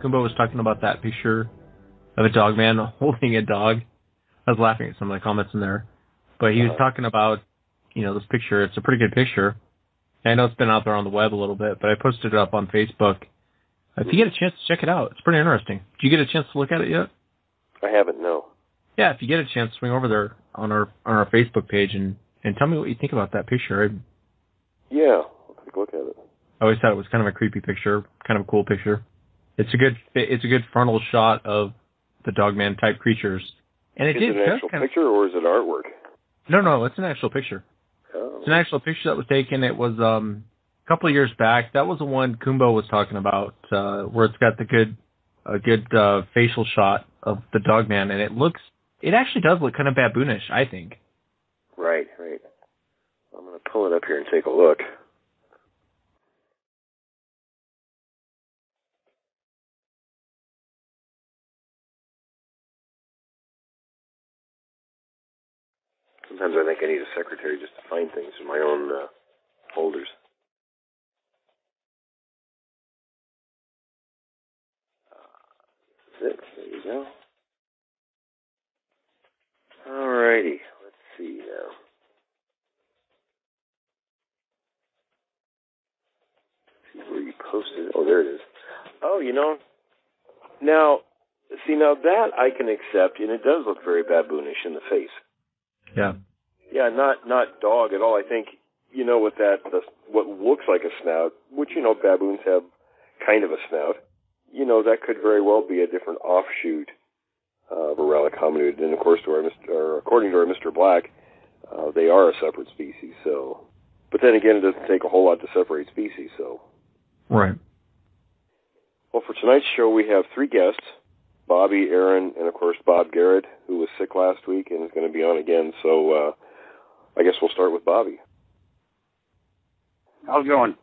Kumbo was talking about that picture of a dog man holding a dog. I was laughing at some of the comments in there. But he was talking about, this picture. It's a pretty good picture. I know it's been out there on the web a little bit, but I posted it up on Facebook. If you get a chance to check it out, it's pretty interesting. Did you get a chance to look at it yet? I haven't, no. Yeah, if you get a chance, swing over there on our Facebook page and tell me what you think about that picture. Yeah, I'll take a look at it. I always thought it was kind of a creepy picture, kind of a cool picture. It's a good frontal shot of the Dogman type creatures. And it is it an actual picture or is it artwork? No, it's an actual picture. Oh. It's an actual picture that was taken. It was a couple of years back. That was the one Kumbo was talking about, where it's got a good facial shot of the Dogman, and it actually does look kind of baboonish, I think. Right. I'm going to pull it up here and take a look. Sometimes I think I need a secretary just to find things in my own folders. There you go. Alrighty, let's see now. See where you posted it. Oh, there it is. Oh, now that I can accept, and it does look very baboonish in the face. Yeah. Yeah, not dog at all. I think, with what looks like a snout, which, baboons have kind of a snout, that could very well be a different offshoot of a relic hominid. And, of course, according to our Mr. Black, they are a separate species. So, but then again, it doesn't take a whole lot to separate species. So, right. Well, for tonight's show, we have 3 guests: Bobby, Aaron, and of course Bob Garrett, who was sick last week and is going to be on again. So, I guess we'll start with Bobby. How's it going?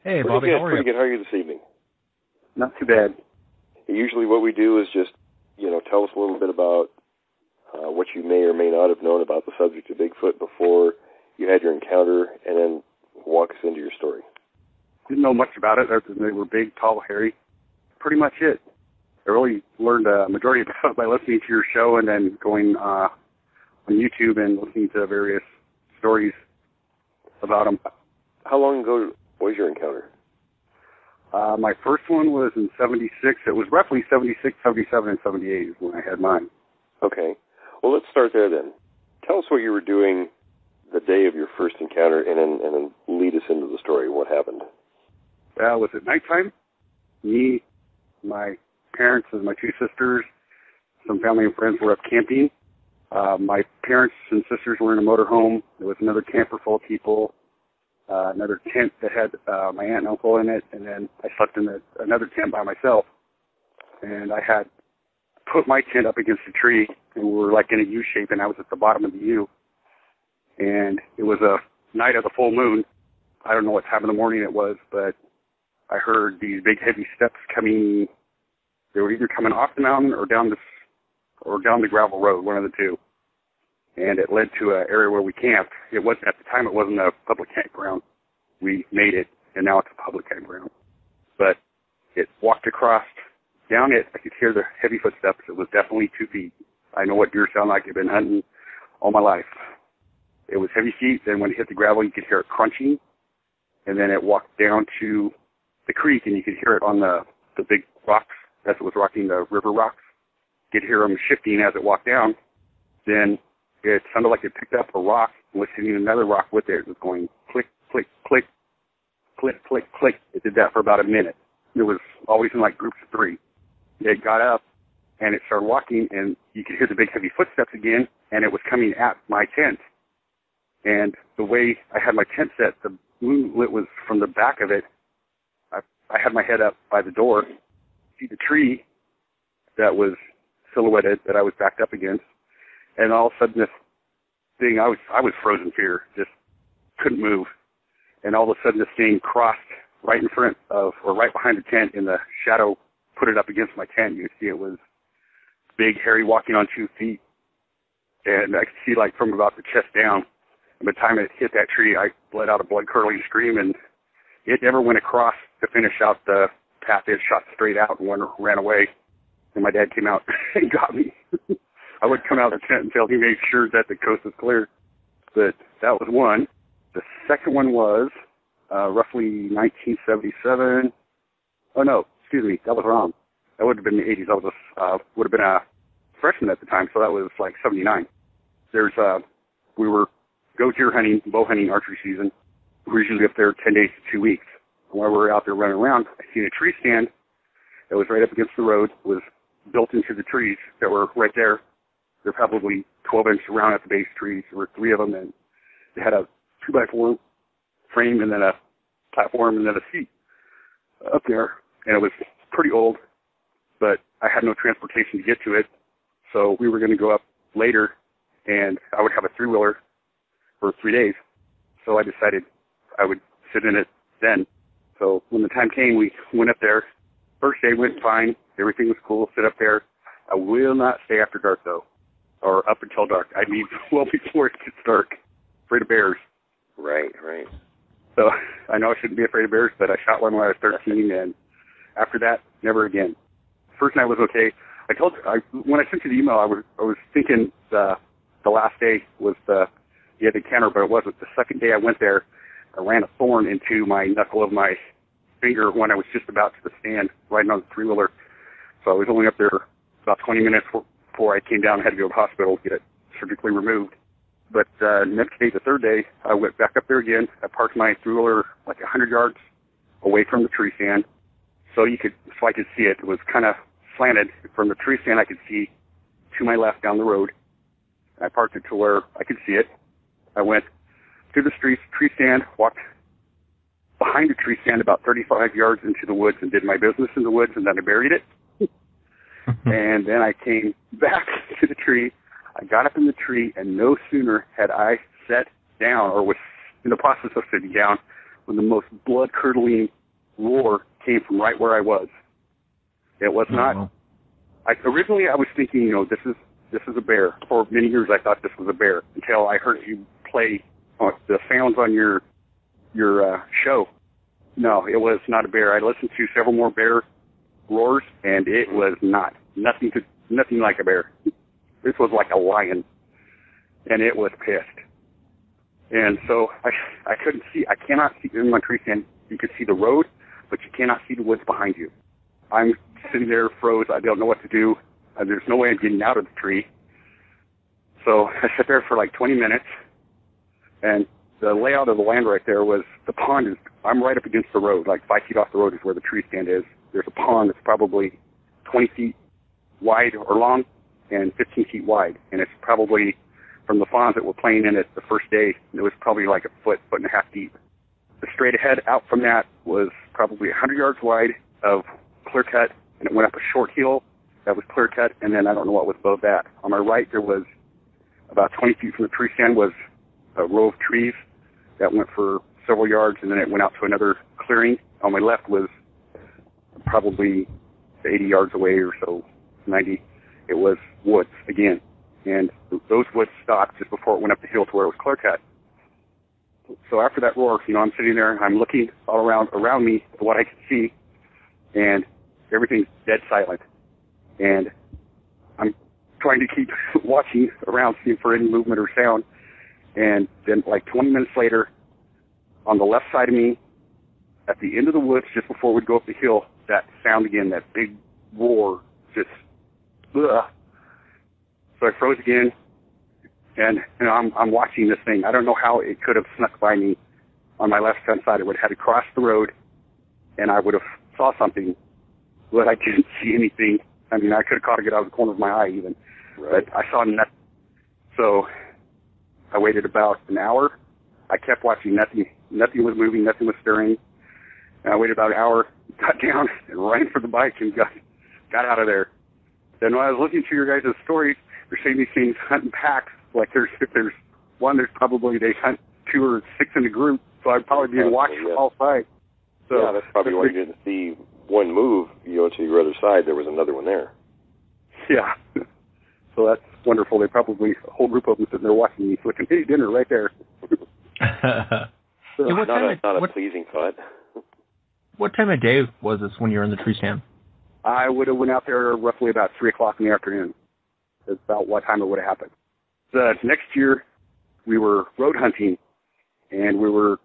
Hey, pretty Bobby, good, how are you? Pretty good. How are you this evening? Not too bad. Usually what we do is just, tell us a little bit about what you may or may not have known about the subject of Bigfoot before you had your encounter, and then walk us into your story. Didn't know much about it. They were big, tall, hairy. Pretty much it. I really learned a majority about it by listening to your show and then going on YouTube and listening to various stories about them. How long ago was your encounter? My first one was in 76. It was roughly 76, 77, and 78 is when I had mine. Okay. Well, let's start there then. Tell us what you were doing the day of your first encounter and then lead us into the story. What happened? Well, was it nighttime? Me, my parents, and my 2 sisters, some family and friends were up camping. My parents and sisters were in a motorhome. There was another camper full of people. Another tent that had my aunt and uncle in it, and then I slept in another tent by myself. And I had put my tent up against a tree, and we were like in a U shape, and I was at the bottom of the U. And it was a night of the full moon. I don't know what time of the morning it was, but I heard these big heavy steps coming. They were either coming off the mountain or down the gravel road, one of the two. And it led to an area where we camped. At the time, it wasn't a public campground. We made it, and now it's a public campground. But it walked across, down it, I could hear the heavy footsteps. It was definitely 2 feet. I know what deer sound like. I've been hunting all my life. It was heavy feet. Then when it hit the gravel, you could hear it crunching. And then it walked down to the creek, and you could hear it on the big rocks as it was rocking the river rocks. You could hear them shifting as it walked down. Then it sounded like it picked up a rock and was hitting another rock with it. It was going click, click, click, click, click, click. It did that for about a minute. It was always in like groups of 3. It got up and it started walking, and you could hear the big heavy footsteps again, and it was coming at my tent. And the way I had my tent set, the moonlit was from the back of it. I had my head up by the door, see the tree that was silhouetted that I was backed up against. And all of a sudden, this thing, I was frozen fear, just couldn't move. And all of a sudden, this thing crossed right in front of, or right behind the tent in the shadow, put it up against my tent. You could see it was big, hairy, walking on 2 feet. And I could see, like, from about the chest down. And by the time it hit that tree, I let out a blood-curdling scream, and it never went across to finish out the path is, shot straight out, and ran away. And my dad came out and got me. I wouldn't come out of the tent until he made sure that the coast was clear. But that was one. The second one was roughly 1977. Oh, no, excuse me, that was wrong. That would have been the 80s. I would have been a freshman at the time, so that was like 79. We were deer hunting, bow hunting, archery season. We were usually up there 10 days to 2 weeks. And while we were out there running around, I seen a tree stand that was right up against the road, was built into the trees that were right there. They're probably 12 inches around at the base trees. There were 3 of them, and they had a 2x4 frame and then a platform and then a seat up there. And it was pretty old, but I had no transportation to get to it. So we were going to go up later, and I would have a 3-wheeler for 3 days. So I decided I would sit in it then. So when the time came, we went up there. First day went fine. Everything was cool. Sit up there. I will not stay after dark, though, or up until dark. I leave well before it gets dark. Afraid of bears. Right. So I know I shouldn't be afraid of bears, but I shot one when I was 13, and after that, never again. First night was okay. When I sent you the email, I was thinking the last day was the encounter, but it wasn't. The second day I went there, I ran a thorn into my knuckle of my finger when I was just about to the stand, riding on the 3-wheeler. So I was only up there about 20 minutes before I came down and had to go to the hospital to get it surgically removed. But next day, the third day, I went back up there again. I parked my 3-wheeler like 100 yards away from the tree stand, so I could see it. It was kind of slanted. From the tree stand, I could see to my left down the road. I parked it to where I could see it. I went to the tree stand, walked behind the tree stand about 35 yards into the woods and did my business in the woods, and then I buried it. And then I came back to the tree. I got up in the tree, and no sooner had I sat down or was in the process of sitting down when the most blood-curdling roar came from right where I was. It was not. Originally, I was thinking, this is a bear. For many years, I thought this was a bear until I heard you play the sounds on your show. No, it was not a bear. I listened to several more bear roars, and it was nothing like a bear. This was like a lion, and it was pissed. And so I couldn't see. I cannot see in my tree stand. You can see the road, but you cannot see the woods behind you. I'm sitting there froze. I don't know what to do. There's no way I'm getting out of the tree. So I sat there for like 20 minutes, and the layout of the land right there was the pond I'm right up against the road, like 5 feet off the road is where the tree stand is. There's a pond that's probably 20 feet wide or long and 15 feet wide, and it's probably, from the fawns that were playing in it the first day, it was probably like a foot and a half deep. The straight ahead out from that was probably 100 yards wide of clear cut, and it went up a short hill that was clear cut, and then I don't know what was above that. On my right, there was about 20 feet from the tree stand was a row of trees that went for several yards, and then it went out to another clearing. On my left was probably 80 yards away or so, 90. It was woods again, and those woods stopped just before it went up the hill to where it was clear cut. So after that roar, I'm sitting there, I'm looking all around me at what I can see, and everything's dead silent. And I'm trying to keep watching around, seeing for any movement or sound. And then like 20 minutes later, on the left side of me, at the end of the woods, just before we'd go up the hill, that sound again, that big roar, just, ugh. So I froze again, and I'm watching this thing. I don't know how it could have snuck by me on my left-hand side. It would have had to cross the road, and I would have saw something, but I didn't see anything. I mean, I could have caught it out of the corner of my eye even, right. But I saw nothing. So I waited about an hour. I kept watching. Nothing was moving. Nothing was stirring. And I waited about an hour, got down, and ran for the bike and got out of there. Then when I was looking through your guys' stories, you're saying these things hunt in packs. Like if there's one, there's probably they hunt 2 or 6 in a group. So I'd probably be watched from all sides. So yeah, that's probably why you didn't see one move, to your other side. There was another one there. Yeah. So that's wonderful. They probably, a whole group of them sitting there watching me flicking, hey, dinner right there. So not a pleasing thought. What time of day was this when you were in the tree stand? I would have went out there roughly about 3 o'clock in the afternoon. That's about what time it would have happened. The next year, we were road hunting, and we were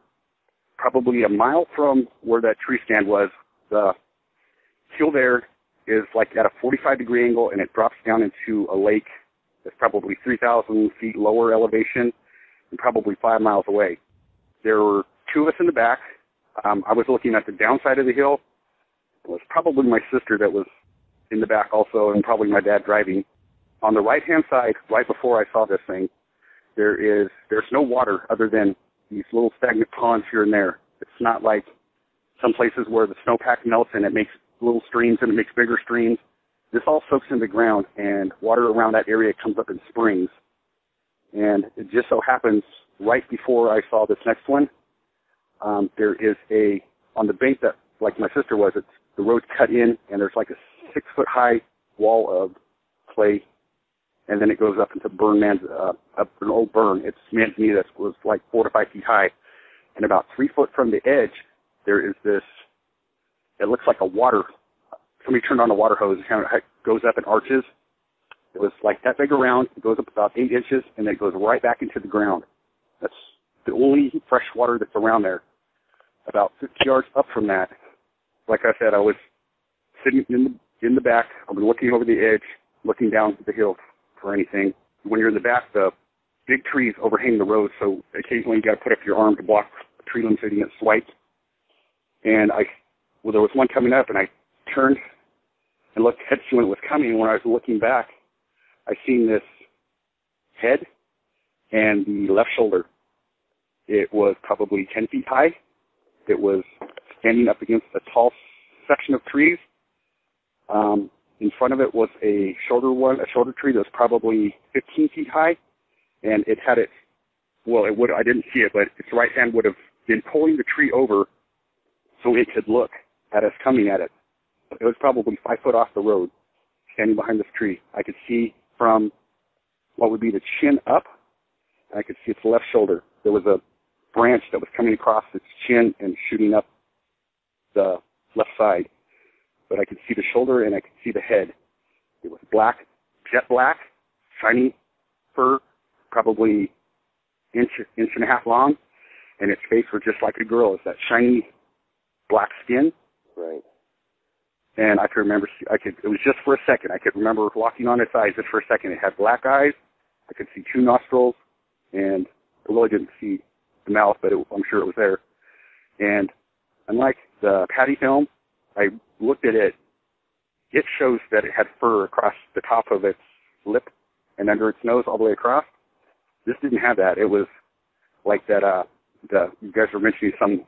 probably a mile from where that tree stand was. The hill there is like at a 45-degree angle, and it drops down into a lake that's probably 3,000 feet lower elevation and probably 5 miles away. There were 2 of us in the back. I was looking at the downside of the hill. It was probably my sister that was in the back also, and probably my dad driving. On the right-hand side, right before I saw this thing, there's no water other than these little stagnant ponds here and there. It's not like some places where the snowpack melts and it makes little streams and it makes bigger streams. This all soaks into the ground, and water around that area comes up in springs. And it just so happens, right before I saw this next one, there is on the bank that, like my sister was, the road's cut in, and there's like a 6-foot-high wall of clay, and then it goes up into up an old burn. It's meant to me that was like 4 to 5 feet high, and about 3 foot from the edge, there is this. It looks like a water. Somebody turned on a water hose. It kind of goes up in arches. It was like that big around. It goes up about 8 inches, and then it goes right back into the ground. That's the only fresh water that's around there. About 50 yards up from that, like I said, I was sitting in the back. I was looking over the edge, looking down the hill for anything. When you're in the back, the big trees overhang the road, so occasionally you got to put up your arm to block the tree limb so you get swiped. And there was one coming up, and I turned and looked ahead to see when it was coming. And when I was looking back, I seen this head and the left shoulder. It was probably 10 feet high. It was standing up against a tall section of trees. In front of it was a shorter tree that was probably 15 feet high, and it had I didn't see it, but its right hand would have been pulling the tree over so it could look at us coming at it. It was probably 5 foot off the road, standing behind this tree. I could see from what would be the chin up, and I could see its left shoulder. There was a branch that was coming across its chin and shooting up the left side. But I could see the shoulder and I could see the head. It was black, jet black, shiny fur, probably inch and a half long, and its face was just like a girl's, that shiny black skin. Right. And I could remember, it was just for a second. I could remember locking on its eyes just for a second. It had black eyes. I could see 2 nostrils, and I really didn't see the mouth, but I'm sure it was there. And unlike the patty film, I looked at it. It shows that it had fur across the top of its lip and under its nose all the way across. This didn't have that. It was like that. You guys were mentioning some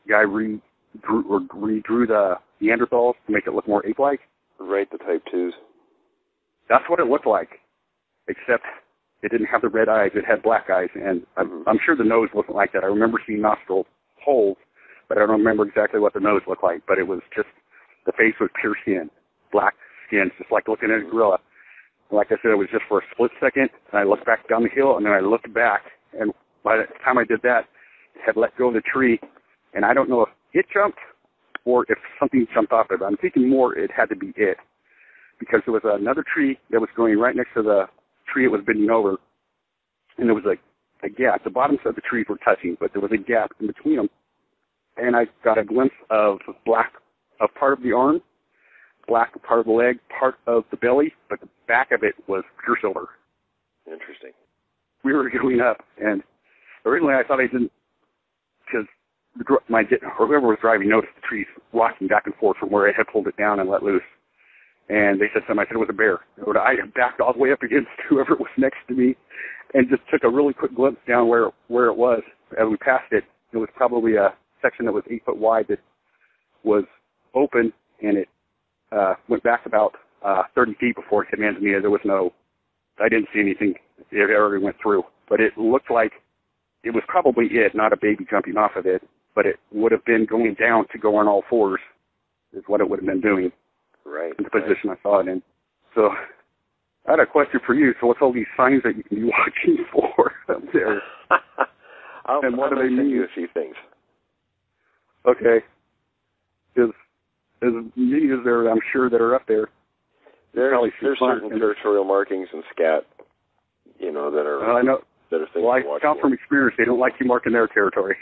guy redrew the Neanderthals to make it look more ape-like. Right, the type 2s. That's what it looked like, except it didn't have the red eyes. It had black eyes, and I'm sure the nose wasn't like that. I remember seeing nostril holes, but I don't remember exactly what the nose looked like. But it was just, the face was pure skin, black skin, just like looking at a gorilla. And like I said, it was just for a split second, and I looked back down the hill, and then I looked back, and by the time I did that, it had let go of the tree, and I don't know if it jumped or if something jumped off it. I'm thinking more it had to be it, because there was another tree that was going right next to the tree it was bending over, and there was a gap. The bottoms of the trees were touching, but there was a gap in between them, and I got a glimpse of black of part of the arm, black part of the leg, part of the belly, but the back of it was pure silver. Interesting. We were going up, and originally I thought I didn't, because whoever was driving noticed the trees rocking back and forth from where I had pulled it down and let loose. And they said something. I said it was a bear. I backed all the way up against whoever was next to me and just took a really quick glimpse down where it was. As we passed it, it was probably a section that was 8 foot wide that was open, and it went back about 30 feet before it came into me. I didn't see anything. It already went through. But it looked like it was probably it, not a baby jumping off of it, but it would have been going down to go on all fours is what it would have been doing. Right. In the position I saw it in. So I had a question for you. So what's all these signs that you can be watching for up there? And what do they mean? You a few things. Okay. as many as there, I'm sure, that are up there. There's certain territorial markings in scat, you know, that are I know. That are things well, to watch I count from experience, they don't like you marking their territory.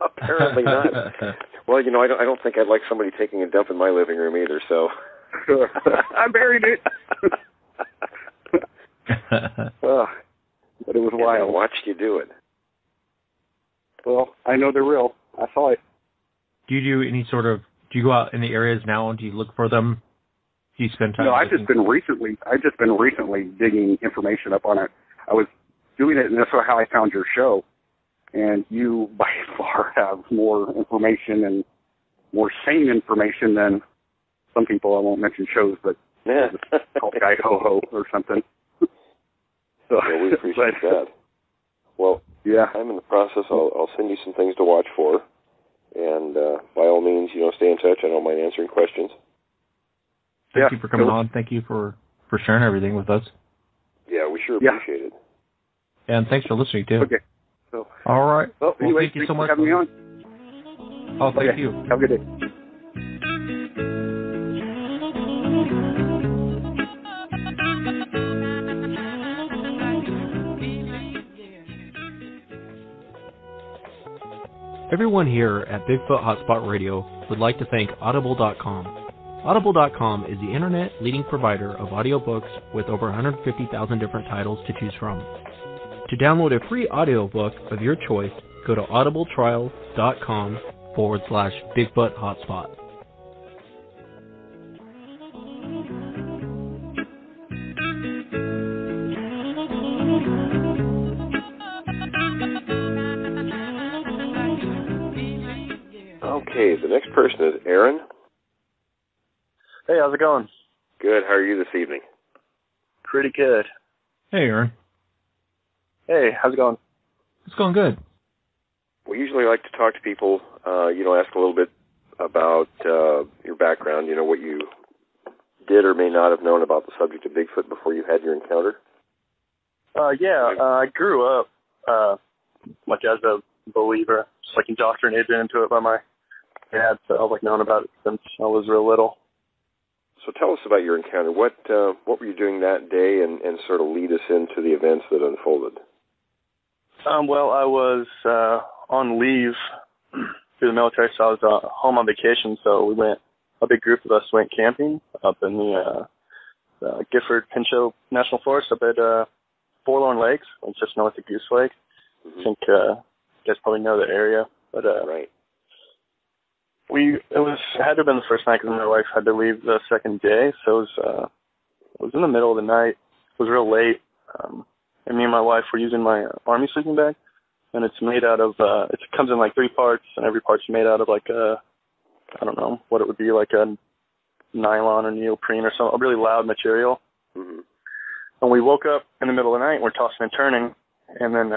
Apparently not. Well, you know, I don't think I'd like somebody taking a dump in my living room either. So I buried it. But it was wild. I watched you do it. Well, I know they're real. I saw it. Do you do any sort of? Do you go out in the areas now and do you look for them? Do you spend time? No, I've just been recently digging information up on it. I was doing it, and that's how I found your show. And you, by far, have more information and more sane information than some people. I won't mention shows, but called Guy Ho Ho or something. So, yeah, we appreciate that. Well, yeah, I'm in the process. I'll send you some things to watch for, and by all means, you know, stay in touch. I don't mind answering questions. Thank you for coming on. Thank you for sharing everything with us. Yeah, we sure appreciate it. And thanks for listening, too. Okay. So, all right. Well, anyway, thank you so much for having me on. Oh, thank you. Have a good day. Everyone here at Bigfoot Hotspot Radio would like to thank Audible.com. Audible.com is the internet leading provider of audiobooks with over 150,000 different titles to choose from. To download a free audiobook of your choice, go to audibletrial.com/Bigfoot Hotspot. Okay, the next person is Aaron. Hey, how's it going? Good. How are you this evening? Pretty good. Hey, Aaron. Hey, how's it going? It's going good. We usually like to talk to people, you know, ask a little bit about your background, you know, what you did or may not have known about the subject of Bigfoot before you had your encounter. I grew up like as a believer, just like indoctrinated into it by my dad, so I've like known about it since I was real little. So tell us about your encounter. What were you doing that day, and sort of lead us into the events that unfolded? Well, I was on leave through the military, so I was home on vacation. So a big group of us went camping up in the Gifford Pinchot National Forest up at Forlorn Lakes, it's just north of Goose Lake. Mm-hmm. I think you guys probably know the area, but right. It had to have been the first night because my wife had to leave the second day, so it was in the middle of the night. It was real late, and me and my wife were using my army sleeping bag, and it's made out of it comes in like 3 parts, and every part's made out of like I don't know what it would be, like a nylon or neoprene or some really loud material. Mm-hmm. And we woke up in the middle of the night, and we're tossing and turning, and then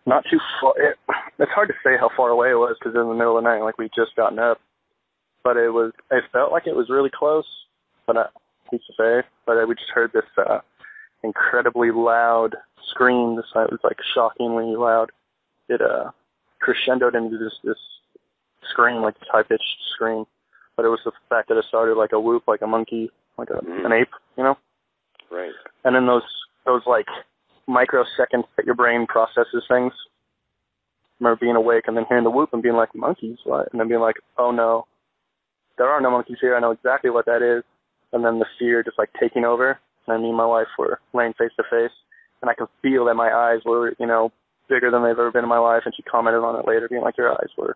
not too far. It's hard to say how far away it was because it was in the middle of the night, like we'd just gotten up. But it felt like it was really close, but we just heard this incredibly loud scream. It was like shockingly loud. It crescendoed into this scream, like this high-pitched scream. But it was the fact that it started like a whoop, like a monkey, like an ape, you know? Right. And then those like microseconds that your brain processes things. I remember being awake and then hearing the whoop and being like, monkeys, what? And then being like, oh no, there are no monkeys here. I know exactly what that is. And then the fear just like taking over. And me and my wife were laying face to face, and I could feel that my eyes were, you know, bigger than they've ever been in my life. And she commented on it later, being like, your eyes were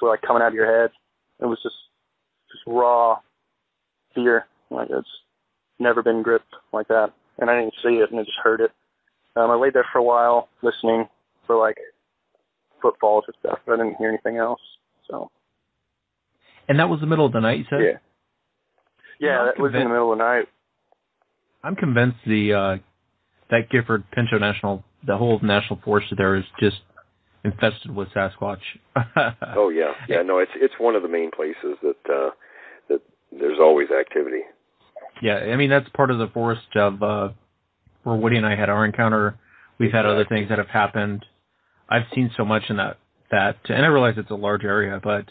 like coming out of your head. It was just raw fear. Like it's never been gripped like that. And I didn't see it, and I just heard it. I laid there for a while listening for like footfalls and stuff, but I didn't hear anything else. So. And that was the middle of the night, you said? Yeah. Yeah, that was in the middle of the night. I'm convinced that Gifford Pinchot the whole national forest there is just infested with Sasquatch. Oh yeah, no, it's one of the main places that there's always activity. Yeah, I mean that's part of the forest of where Woody and I had our encounter. We've had other things that have happened. I've seen so much in that, and I realize it's a large area, but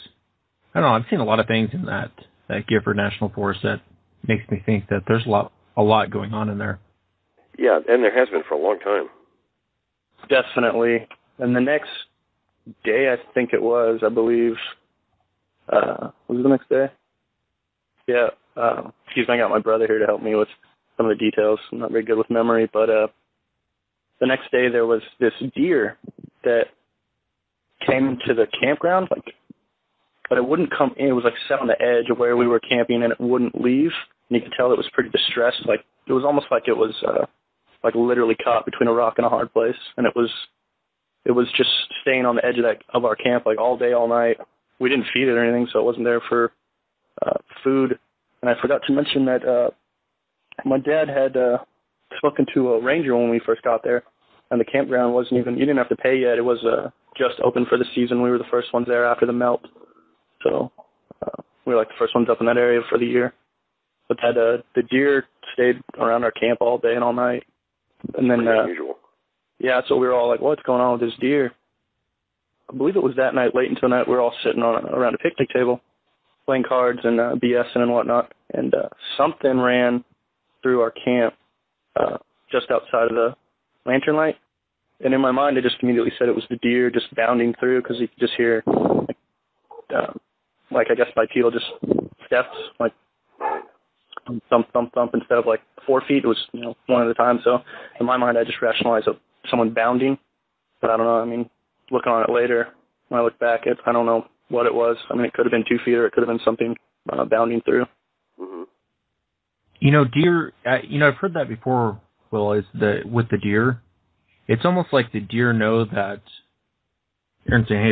don't know, I've seen a lot of things in that Gifford National Forest that makes me think that there's a lot going on in there. Yeah, and there has been for a long time. Definitely. And the next day, I think it was, I believe, was it the next day? Yeah. Excuse me, I got my brother here to help me with some of the details. I'm not very good with memory, but the next day there was this deer that came to the campground, but it wouldn't come in. It was set on the edge of where we were camping, and it wouldn't leave. And you could tell it was pretty distressed. It was almost like it was literally caught between a rock and a hard place, and it was just staying on the edge of our camp all day, all night. We didn't feed it or anything, so it wasn't there for food. And I forgot to mention that my dad had spoken to a ranger when we first got there, and the campground wasn't even, you didn't have to pay yet. It was just open for the season. We were the first ones there after the melt. So we were the first ones up in that area for the year. But the deer stayed around our camp all day and all night. And then, unusual. Yeah, so we were all like, what's going on with this deer? I believe it was that night, late into the night, we were all sitting around a picnic table, playing cards and BSing and whatnot. And something ran through our camp just outside of the lantern light. And in my mind, I just immediately said it was the deer just bounding through, because you could just hear, I guess bipedal just steps, thump, thump, thump, instead of 4 feet. It was, one at a time. So in my mind, I just rationalized someone bounding. But I don't know. I mean, looking on it later, when I look back, I don't know what it was. I mean, it could have been 2 feet, or it could have been something bounding through. Mm-hmm. Deer, I've heard that before, Will, with the deer, it's almost like the deer know that Aaron's saying, hey,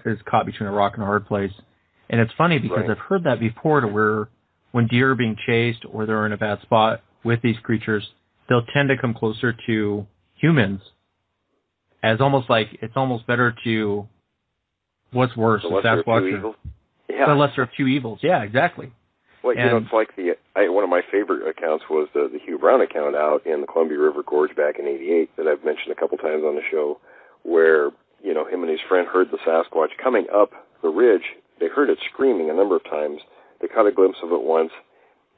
it's caught between a rock and a hard place. And it's funny because right. I've heard that before, to where when deer are being chased or they're in a bad spot with these creatures, they'll tend to come closer to humans, as almost it's almost better to, what's worse, the lesser of two evils. Yeah. The lesser of two evils. Yeah, exactly. Well, it's one of my favorite accounts was the Hugh Brown account out in the Columbia River Gorge back in '88 that I've mentioned a couple times on the show, where him and his friend heard the Sasquatch coming up the ridge. They heard it screaming a number of times. They caught a glimpse of it once,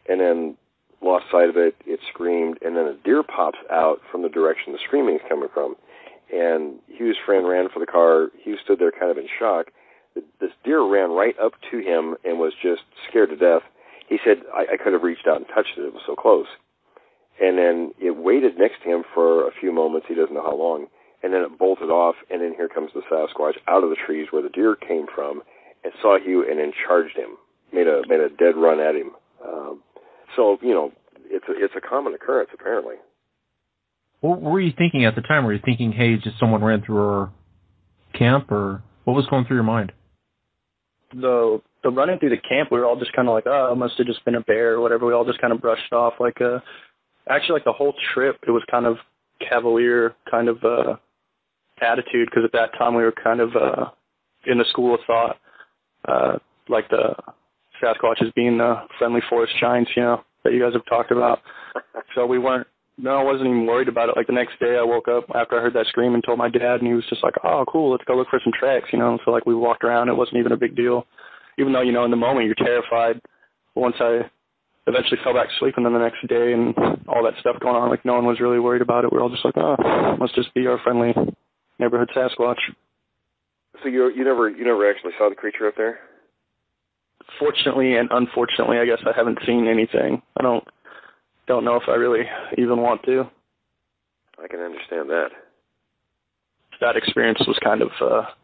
and then lost sight of it. It screamed, and then a deer pops out from the direction the screaming is coming from. And Hugh's friend ran for the car. Hugh stood there kind of in shock. This deer ran right up to him and was just scared to death. He said, I could have reached out and touched it. It was so close. And then it waited next to him for a few moments. He doesn't know how long. And then it bolted off, and then here comes the Sasquatch out of the trees where the deer came from, and saw Hugh and then charged him, made a dead run at him. So it's a common occurrence, apparently. What were you thinking at the time? Were you thinking, hey, just someone ran through our camp, or what was going through your mind? The running through the camp, we were all just kind of oh, it must have just been a bear or whatever. We all just kind of brushed off. Actually, the whole trip, it was kind of cavalier kind of attitude, because at that time we were kind of in the school of thought, the Sasquatches being the friendly forest giants, that you guys have talked about. So I wasn't even worried about it. The next day I woke up after I heard that scream and told my dad, and he was just oh, cool, let's go look for some tracks, So we walked around. It wasn't even a big deal. Even though, in the moment you're terrified. Once I eventually fell back to sleep, and then the next day and all that stuff going on, no one was really worried about it. We were all just oh, it must just be our friendly neighborhood Sasquatch. So you never actually saw the creature up there? Fortunately and unfortunately, I guess I haven't seen anything. I don't know if I really even want to. I can understand that. That experience was kind of,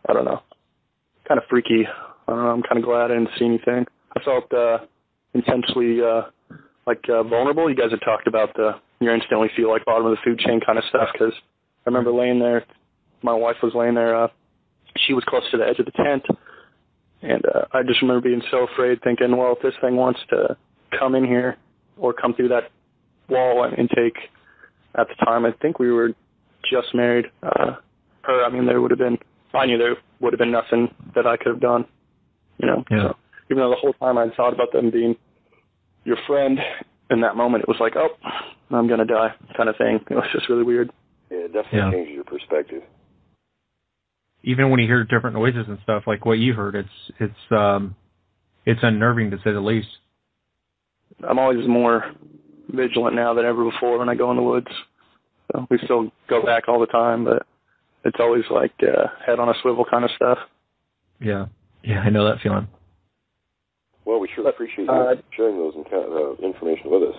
I don't know, kind of freaky. I don't know, I'm kind of glad I didn't see anything. I felt intensely vulnerable. You guys had talked about you instantly feel like bottom of the food chain kind of stuff, because I remember laying there, my wife was laying there, she was close to the edge of the tent, and I just remember being so afraid, thinking, well, if this thing wants to come in here or come through that wall and take, at the time, I think we were just married, I knew there would have been nothing that I could have done, Yeah. So, even though the whole time I thought about them being your friend, in that moment it was oh, I'm going to die kind of thing. It was just really weird. Yeah, it definitely changes your perspective. Even when you hear different noises and stuff, like what you heard, it's it's unnerving to say the least. I'm always more vigilant now than ever before when I go in the woods. So we still go back all the time, but it's always like head on a swivel kind of stuff. Yeah, I know that feeling. Well, we sure appreciate you sharing those information with us.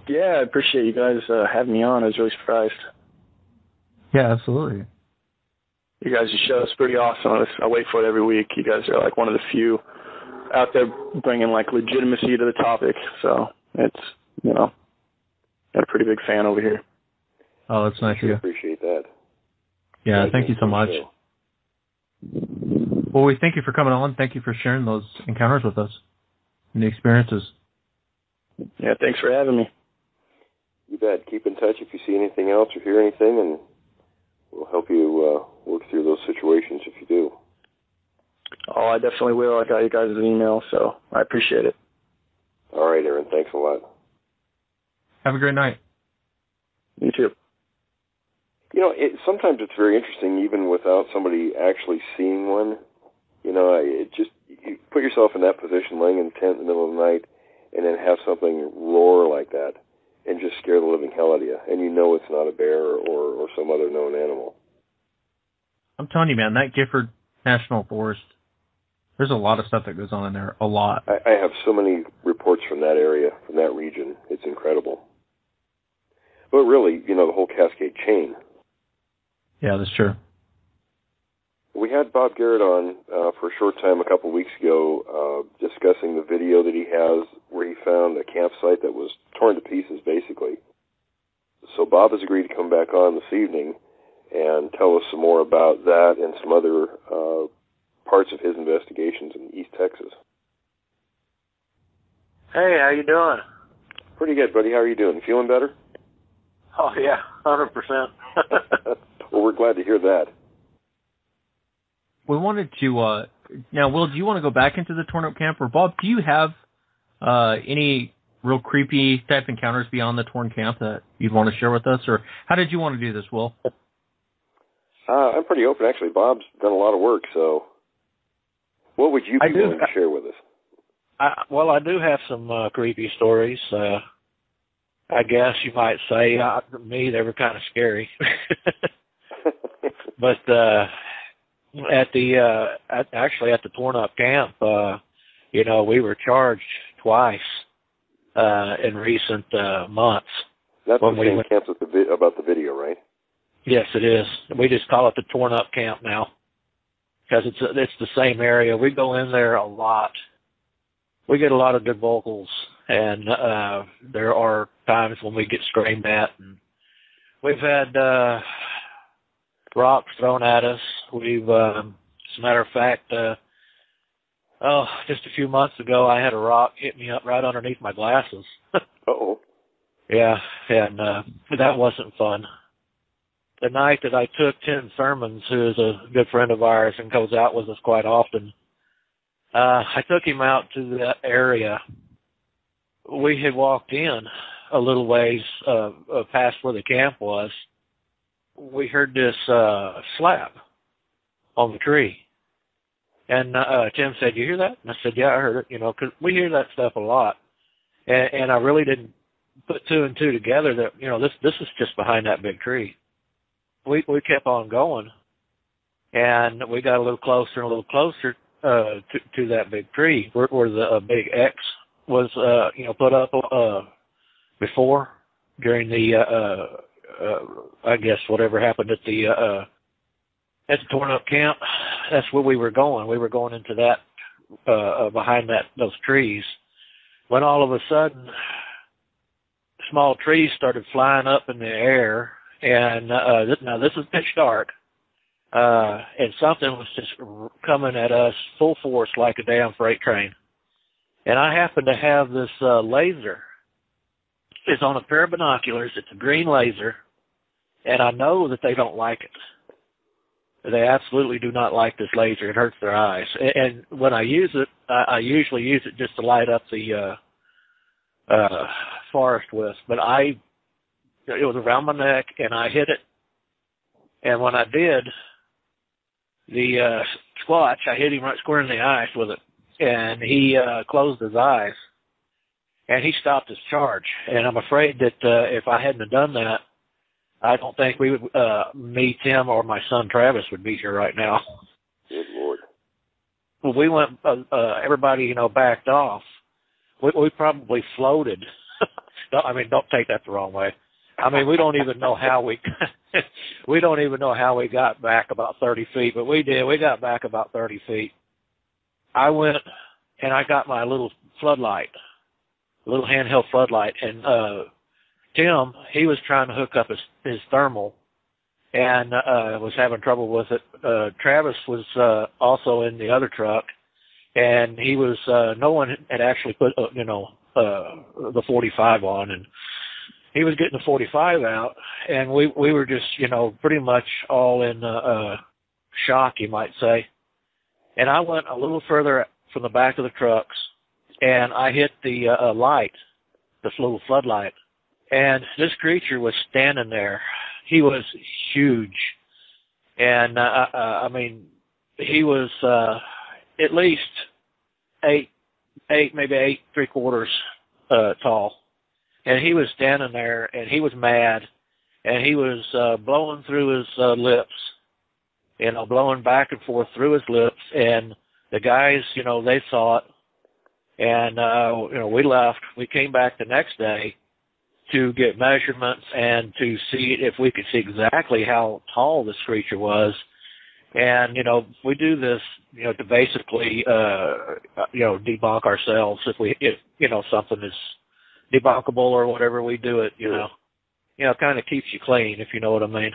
Yeah, I appreciate you guys having me on. I was really surprised. Yeah, absolutely. You guys' show is pretty awesome. I wait for it every week. You guys are like one of the few out there bringing like legitimacy to the topic. So it's, got a pretty big fan over here. Oh, that's nice of you. Appreciate that. Yeah, thank you so much. Well, we thank you for coming on. Thank you for sharing those encounters with us and the experiences. Yeah, thanks for having me. You bet. Keep in touch if you see anything else or hear anything, and we'll help you work through those situations if you do. Oh, I definitely will. I got you guys' email, so I appreciate it. All right, Aaron. Thanks a lot. Have a great night. You too. Sometimes it's very interesting, even without somebody actually seeing one. You put yourself in that position, laying in the tent in the middle of the night, and then have something roar like that and just scare the living hell out of you. And it's not a bear or some other known animal. I'm telling you, man, that Gifford National Forest, there's a lot of stuff that goes on in there. A lot. I have so many reports from that area, from that region. It's incredible. But really, the whole Cascade chain. Yeah, that's true. We had Bob Garrett on for a short time a couple weeks ago discussing the video that he has where he found a campsite that was torn to pieces, basically. So Bob has agreed to come back on this evening and tell us some more about that and some other parts of his investigations in East Texas. Hey, how you doing? Pretty good, buddy. How are you doing? Feeling better? Oh, yeah, 100%. Well, we're glad to hear that. We wanted to, now, Will, do you want to go back into the torn-up camp? Or, Bob, do you have any real creepy type encounters beyond the torn camp that you'd want to share with us? Or how did you want to do this, Will? I'm pretty open, actually. Bob's done a lot of work, so what would you be willing to share with us? I do have some creepy stories. I guess you might say, to me, they were kind of scary. But at the torn-up camp, we were charged twice in recent months. That's the same camp about the video, right? Yes, it is. We just call it the torn-up camp now because it's the same area. We go in there a lot. We get a lot of good vocals, and there are times when we get screamed at. And we've had rocks thrown at us. We've, as a matter of fact, just a few months ago, I had a rock hit me up right underneath my glasses. Uh-oh. Yeah, and that wasn't fun. The night that I took Tim Sermons, who is a good friend of ours and goes out with us quite often, I took him out to that area. We had walked in a little ways past where the camp was. We heard this slap on the tree. And Tim said, "You hear that?" And I said, "Yeah, I heard it," because we hear that stuff a lot. And I really didn't put two and two together that, this is just behind that big tree. We kept on going, and we got a little closer and a little closer to that big tree where the big X was, put up before during the, I guess whatever happened at the torn up camp. That's where we were going. We were going into that behind those trees. When all of a sudden, small trees started flying up in the air. And now this is pitch dark, and something was just coming at us full force like a damn freight train. And I happen to have this laser. It's on a pair of binoculars. It's a green laser, and I know that they don't like it. They absolutely do not like this laser. It hurts their eyes. And when I use it, I usually use it just to light up the forest with. But it was around my neck, and I hit it. And when I did, the squatch, I hit him right square in the eyes with it. and he closed his eyes, and he stopped his charge. And I'm afraid that if I hadn't have done that, I don't think we would, me, Tim, or my son Travis would be here right now. Good Lord. Well, we went, everybody, backed off. We probably floated. Don't take that the wrong way. We don't even know how we don't even know how we got back about 30 feet, but we did. We got back about 30 feet. I went and I got my little floodlight, little handheld floodlight, and Tim, he was trying to hook up his thermal and was having trouble with it. Travis was also in the other truck, and he was no one had actually put the 45 on, and he was getting the 45 out, and we were just pretty much all in shock, you might say. And I went a little further from the back of the trucks, and I hit the light, this little floodlight, and this creature was standing there. He was huge, and he was at least eight, maybe 8.75 tall, and he was standing there, and he was mad, and he was blowing through his lips, blowing back and forth through his lips, and the guys, they saw it, and we left. We came back the next day to get measurements and to see if we could see exactly how tall this creature was. And, we do this, to basically, debunk ourselves if something is debunkable or whatever, we do it, kind of keeps you clean, if you know what I mean.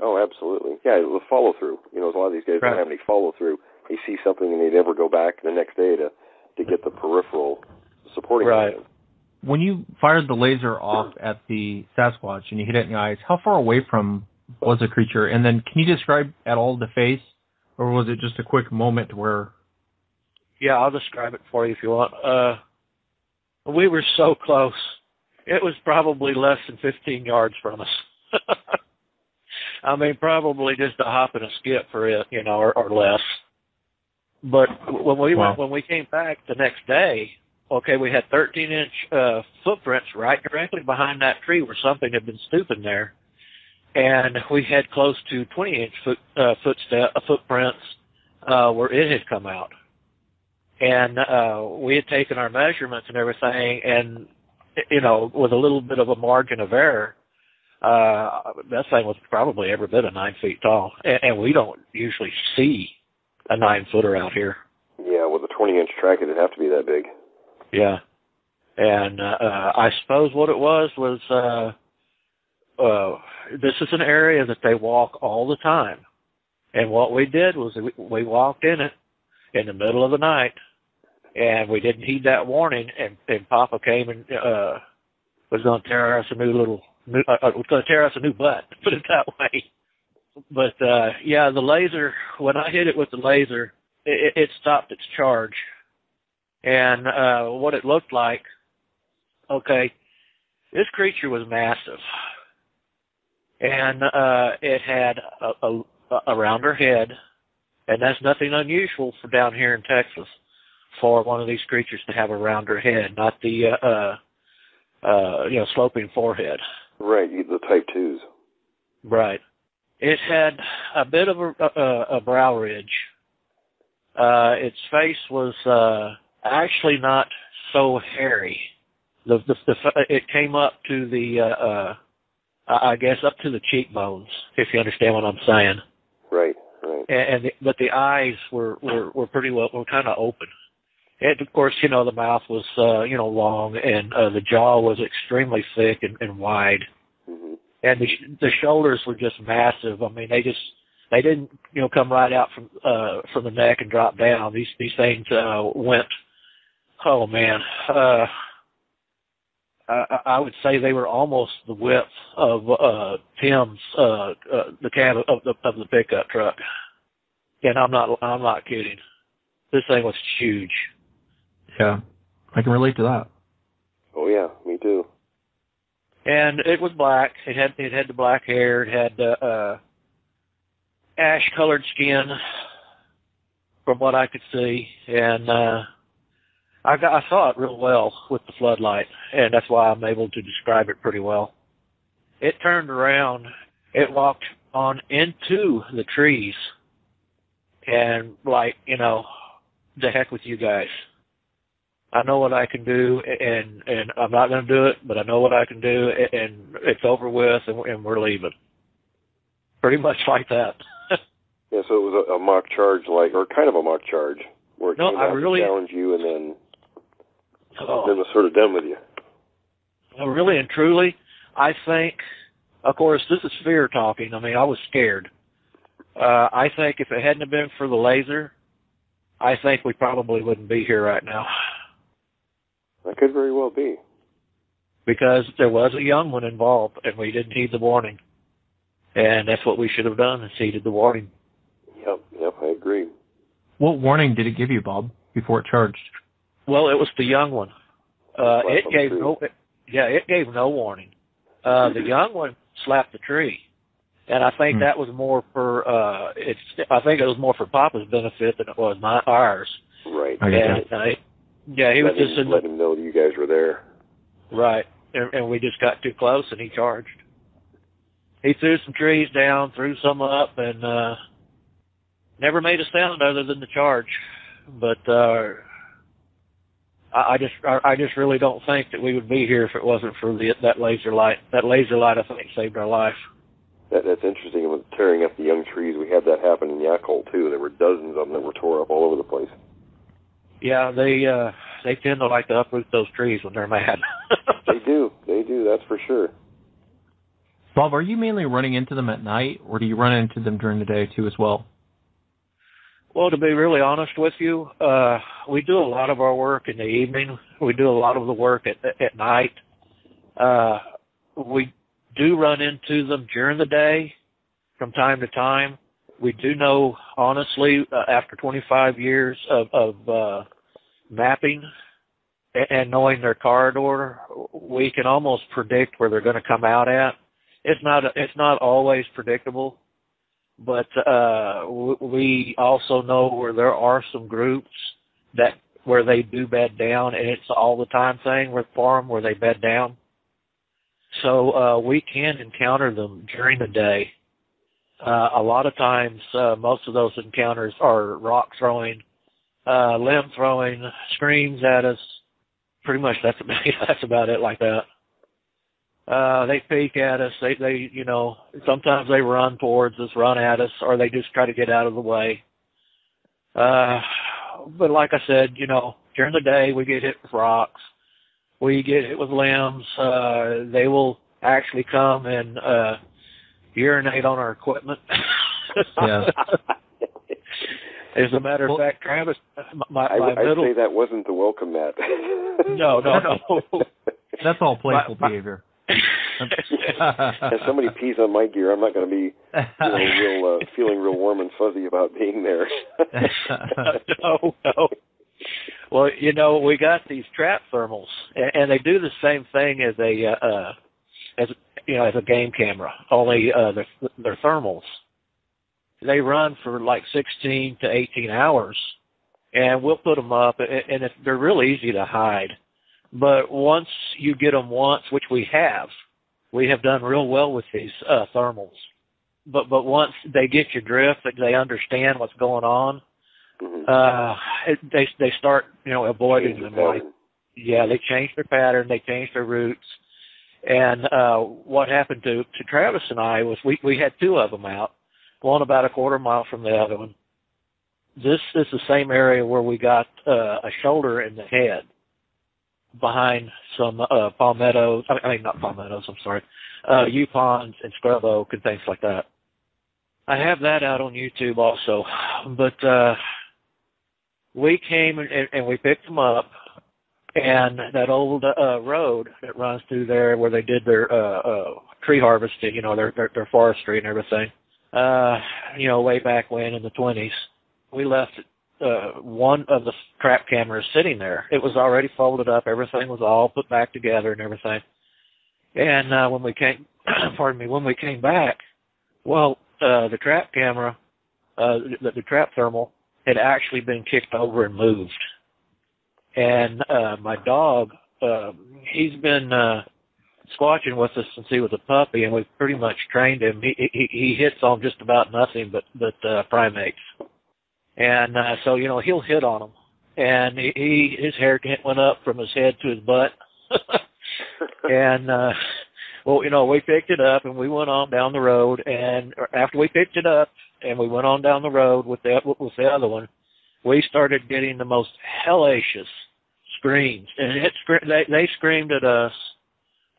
Oh, absolutely. Yeah, the follow through. A lot of these guys don't have any follow through. They see something and they never go back the next day to get the peripheral supporting. Right. Them. When you fired the laser off at the Sasquatch and you hit it in the eyes, how far away from was the creature? And then can you describe at all the face, or was it just a quick moment where... Yeah, I'll describe it for you if you want. We were so close. It was probably less than 15 yards from us. Probably just a hop and a skip for it, or less. But when we came back the next day, okay, we had 13-inch footprints right directly behind that tree where something had been stooping there. And we had close to 20-inch footprints where it had come out. And we had taken our measurements and everything, and, with a little bit of a margin of error, that thing was probably every bit of 9 feet tall. And we don't usually see a 9-footer out here. Yeah, with a 20-inch track, it'd have to be that big. Yeah. And I suppose what it was this is an area that they walk all the time. And what we did was we walked in it in the middle of the night, and we didn't heed that warning, and Papa came and was going to tear us a new butt, put it that way. But, the laser, when I hit it with the laser, it stopped its charge. And what it looked like, okay, this creature was massive. And it had a rounder head, and that's nothing unusual for down here in Texas, for one of these creatures to have a rounder head, not the sloping forehead. Right, the type 2s. Right. It had a bit of a brow ridge. Its face was actually not so hairy. It came up to the up to the cheekbones, if you understand what I'm saying. Right. But the eyes were pretty well, were kind of open. And of course, the mouth was long, and the jaw was extremely thick and wide. Mm-hmm. And the shoulders were just massive. They didn't come right out from the neck and drop down. These things went. Oh man. I would say they were almost the width of Tim's the cab of the pickup truck, and I'm not kidding. This thing was huge. Yeah, I can relate to that. Oh yeah, me too. And it was black. It had the black hair. It had ash-colored skin, from what I could see, and I saw it real well with the floodlight, and that's why I'm able to describe it pretty well. It turned around, it walked on into the trees, and like, you know, the heck with you guys. I know what I can do, and I'm not going to do it, but I know what I can do, and it's over with, and we're leaving. Pretty much like that. Yeah, so it was a mock charge, like, or kind of a mock charge, where it came out to challenge you, and then was sort of done with you. Really and truly, I think, of course, this is fear talking. I mean, I was scared. I think if it hadn't have been for the laser, I think we probably wouldn't be here right now. That could very well be. Because there was a young one involved, and we didn't heed the warning. And that's what we should have done, is heeded the warning. Yep, I agree. What warning did it give you, Bob, before it charged? Well, it was the young one. It gave no warning. The young one slapped the tree. And I think that was more for I think it was more for Papa's benefit than it was ours. Right. He was just let him know that you guys were there. Right. And we just got too close, and he charged. He threw some trees down, threw some up, and never made a sound other than the charge. But I just really don't think that we would be here if it wasn't for that laser light. That laser light, I think, saved our life. That's interesting. With tearing up the young trees, we had that happen in Yakult too. There were dozens of them that were tore up all over the place. Yeah, they tend to like to uproot those trees when they're mad. They do. That's for sure. Bob, are you mainly running into them at night, or do you run into them during the day too as well? Well, to be really honest with you, we do a lot of our work in the evening. We do a lot of the work at night. We do run into them during the day from time to time. We do know, honestly, after 25 years of mapping and knowing their corridor, we can almost predict where they're going to come out at. It's not always predictable, but we also know where there are some groups where they do bed down, and it's all the time thing for them where they bed down. So we can encounter them during the day. A lot of times, most of those encounters are rock throwing, limb throwing, screams at us. Pretty much that's about it like that. They peek at us. They sometimes they run towards us, run at us, or they just try to get out of the way. But like I said, during the day we get hit with rocks. We get hit with limbs. They will actually come and urinate on our equipment. Yeah. As a matter of fact, Travis, I'd say that wasn't the welcome mat. No. That's all playful behavior. If somebody pees on my gear, I'm not going to be feeling real warm and fuzzy about being there. No. Well, we got these trap thermals, and they do the same thing as a game camera. Only they're thermals. They run for like 16 to 18 hours, and we'll put them up, and they're real easy to hide. But once you get them once, which we have done real well with these thermals. But once they get your drift, they understand what's going on. They start avoiding them. They change their pattern, they change their routes. And what happened to Travis and I was we had two of them out, one about a quarter mile from the other one. This is the same area where we got a shoulder in the head behind some palmettos. I mean, not palmettos, I'm sorry. Yupons and scrub oak and things like that. I have that out on YouTube also. But we came and we picked them up, and that old road that runs through there where they did their tree harvesting, their forestry and everything, way back when in the 20s, we left one of the trap cameras sitting there. It was already folded up. Everything was all put back together and everything. And when we came back, well, the trap camera, the trap thermal, had actually been kicked over and moved. And my dog, he's been squatching with us since he was a puppy, and we've pretty much trained him. He hits on just about nothing but primates. And so, you know, he'll hit on them. And his hair went up from his head to his butt. And, well, you know, we picked it up and we went on down the road. And after we picked it up and we went on down the road with the other one, we started getting the most hellacious screams. And they screamed at us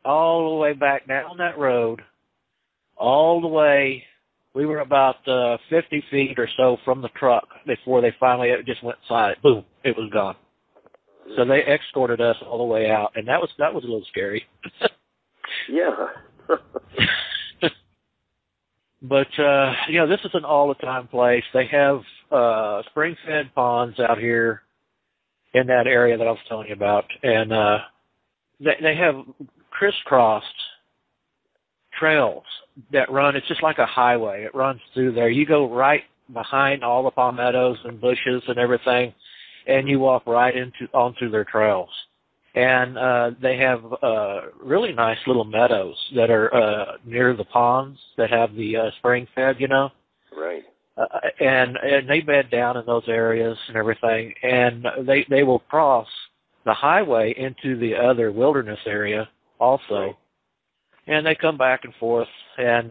all the way back down that road, all the way. We were about 50 feet or so from the truck before they finally, it just went silent. Boom, it was gone. So they escorted us all the way out, and that was a little scary. Yeah. But, you know, this is an all-the-time place. They have spring-fed ponds out here in that area that I was telling you about, and they have crisscrossed trails that run. It's just like a highway. It runs through there. You go right behind all the palmettos and bushes and everything, and you walk right onto their trails. And they have really nice little meadows that are near the ponds that have the spring fed, you know. Right. And they bed down in those areas and everything, and they will cross the highway into the other wilderness area also. Right. And they come back and forth, and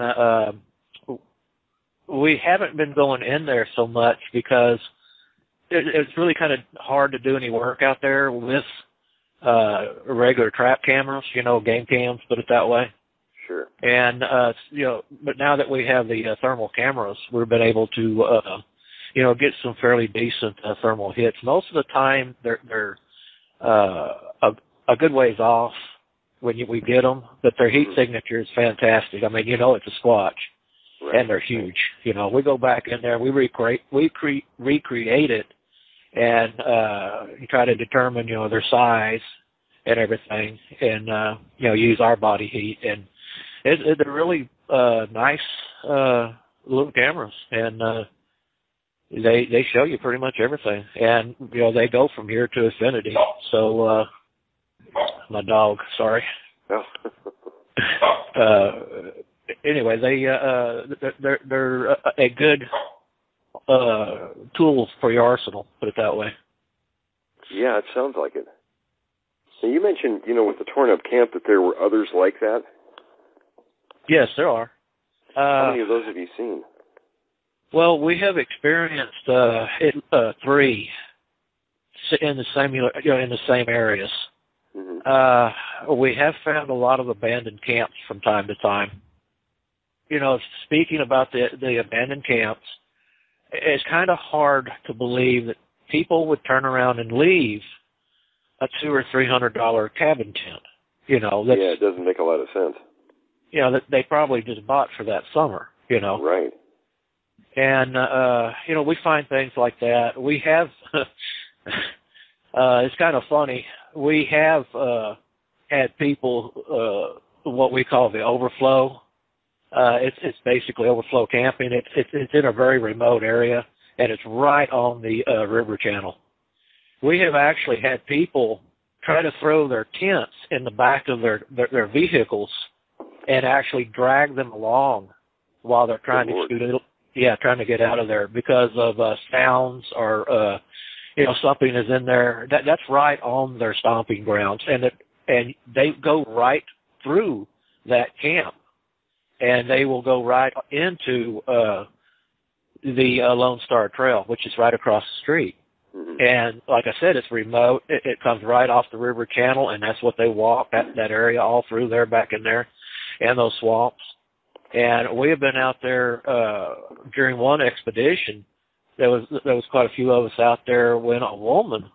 we haven't been going in there so much because it's really kind of hard to do any work out there with regular trap cameras, you know, game cams, put it that way. Sure. And, you know, but now that we have the thermal cameras, we've been able to, you know, get some fairly decent thermal hits. Most of the time, they're a good ways off when we get them, but their heat signature is fantastic. I mean, you know, it's a Squatch, right. And they're huge. You know, we go back in there, we recreate it, and try to determine, you know, their size and everything, and you know, use our body heat, and they're really nice little cameras, and they show you pretty much everything, and you know, they go from here to infinity. So. My dog, sorry. Oh. Anyway, they're a good tool for your arsenal, put it that way. Yeah, it sounds like it. So you mentioned, you know, with the torn up camp that there were others like that. Yes, there are. How many of those have you seen? Well, we have experienced 3 in the same areas. Mm-hmm. We have found a lot of abandoned camps from time to time. You know, speaking about the abandoned camps, it's kind of hard to believe that people would turn around and leave a $200 or $300 cabin tent. You know, yeah, it doesn't make a lot of sense. You know, that they probably just bought for that summer. You know, right? And you know, we find things like that. We have. It's kind of funny. We have had people, what we call the overflow. It's basically overflow camping. It's in a very remote area, and it's right on the river channel. We have actually had people try to throw their tents in the back of their vehicles and actually drag them along while they're trying trying to get out of there because of sounds or you know, something is in there. That's right on their stomping grounds, and they go right through that camp, and they will go right into the Lone Star Trail, which is right across the street. Mm-hmm. And like I said, it's remote. It comes right off the river channel, and that's what they walk, that area all through there, back in there, and those swamps. And we have been out there during one expedition. There was quite a few of us out there when a woman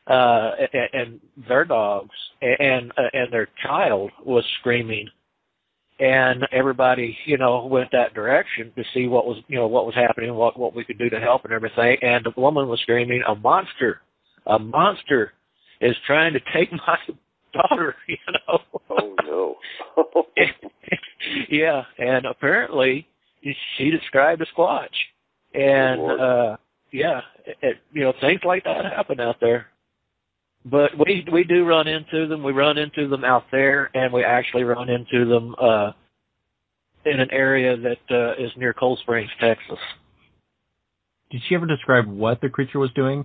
and their dogs and their child was screaming, and everybody, you know, went that direction to see what was happening, what we could do to help and everything. And the woman was screaming, a monster is trying to take my daughter, you know. Oh no. Yeah, and apparently she described a Squatch. And, you know, things like that happen out there. But we do run into them. We run into them out there, and we actually run into them in an area that is near Cold Springs, Texas. Did she ever describe what the creature was doing?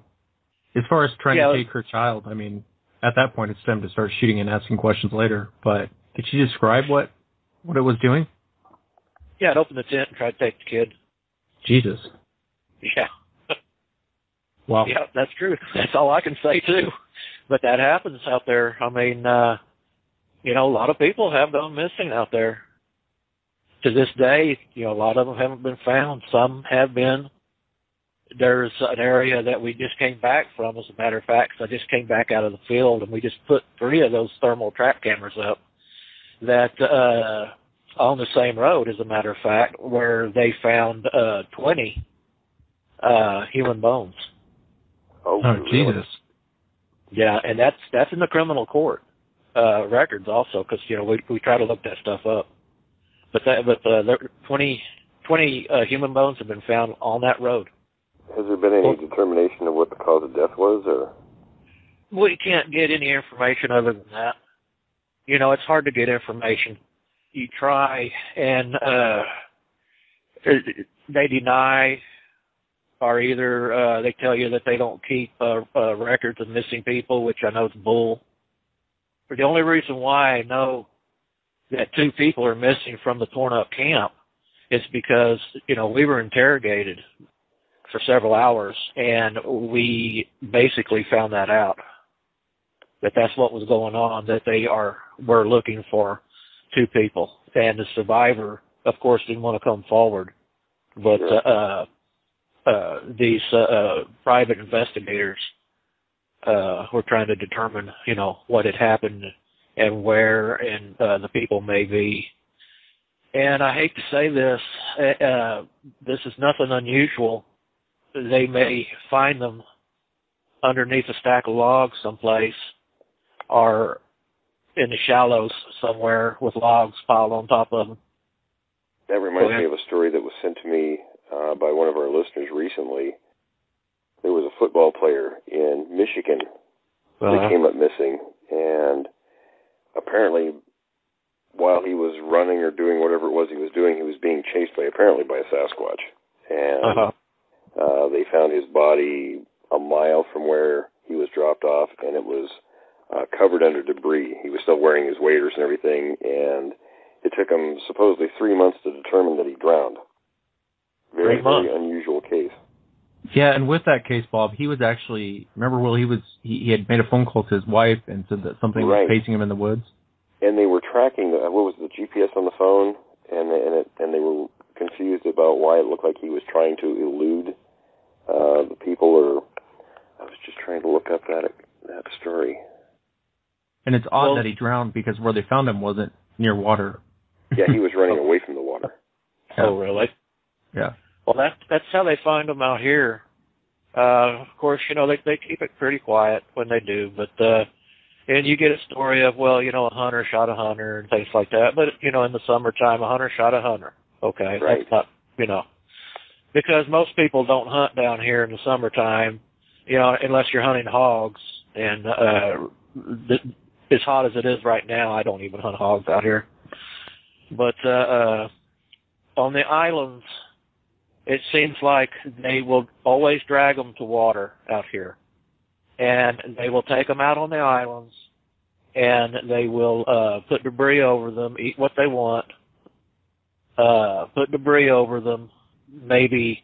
As far as trying to take her child, I mean, at that point it's time to start shooting and asking questions later. But did she describe what it was doing? Yeah, it opened the tent and tried to take the kid. Jesus. Yeah. Wow. Yeah, that's true. That's all I can say, too. But that happens out there. I mean, a lot of people have gone missing out there. To this day, a lot of them haven't been found. Some have been. There's an area that we just came back from, as a matter of fact, 'cause I just came back out of the field, and we just put 3 of those thermal trap cameras up that on the same road, as a matter of fact, where they found 20 human bones. Oh, Jesus. Yeah, and that's in the criminal court records also, because we try to look that stuff up. But 20 human bones have been found on that road. Has there been any determination of what the cause of death was, or? We can't get any information other than that. It's hard to get information. You try, and they deny, or either they tell you that they don't keep records of missing people, which I know is bull. But the only reason why I know that 2 people are missing from the torn-up camp is because, we were interrogated for several hours, and we basically found that out, that's what was going on, that were looking for 2 people. And the survivor, of course, didn't want to come forward. But these private investigators were trying to determine, what had happened and where and the people may be. And I hate to say this, this is nothing unusual. They may find them underneath a stack of logs someplace, or in the shallows somewhere with logs piled on top of them. That reminds me of a story that was sent to me by one of our listeners recently. There was a football player in Michigan that came up missing, and apparently while he was running or doing whatever it was he was doing, he was being chased by a Sasquatch. And they found his body a mile from where he was dropped off, and it was covered under debris. He was still wearing his waders and everything, and it took him supposedly 3 months to determine that he drowned. Very unusual case. Yeah, and with that case, Bob, he was actually, remember, Will, he had made a phone call to his wife and said that something was chasing him in the woods. And they were tracking, what was the GPS on the phone, and they were confused about why it looked like he was trying to elude the people, or I was just trying to look up that story. And it's odd that he drowned because where they found him wasn't near water. Yeah, he was running away from the water. Oh, really? Yeah. Well, that's how they find them out here. Of course, they keep it pretty quiet when they do, but and you get a story of, a hunter shot a hunter and things like that. But in the summertime, a hunter shot a hunter. Okay, right. That's not, because most people don't hunt down here in the summertime, unless you're hunting hogs. And as hot as it is right now, I don't even hunt hogs out here. But on the islands, it seems like they will always drag them to water out here. And they will take them out on the islands, and they will put debris over them, eat what they want, put debris over them, maybe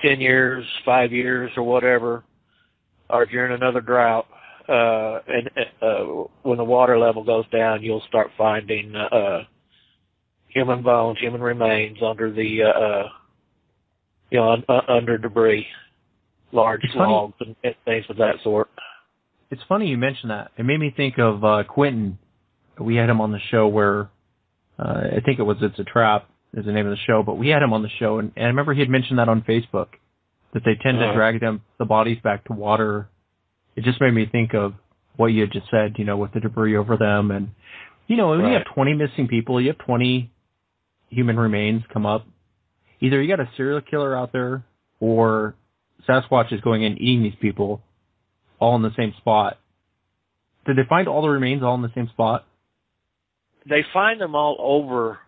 10 years, 5 years, or whatever, or during another drought. And when the water level goes down, you'll start finding human bones, human remains under the under debris, large logs and things of that sort. It's funny you mentioned that. It made me think of Quentin. We had him on the show where I think it was It's a Trap is the name of the show, but we had him on the show, and I remember he had mentioned that on Facebook, that they tend to drag the bodies back to water. It just made me think of what you had just said, with the debris over them. And, when you have 20 missing people, you have 20 human remains come up. Either you got a serial killer out there, or Sasquatch is going in and eating these people all in the same spot. Did they find all the remains all in the same spot? They find them all over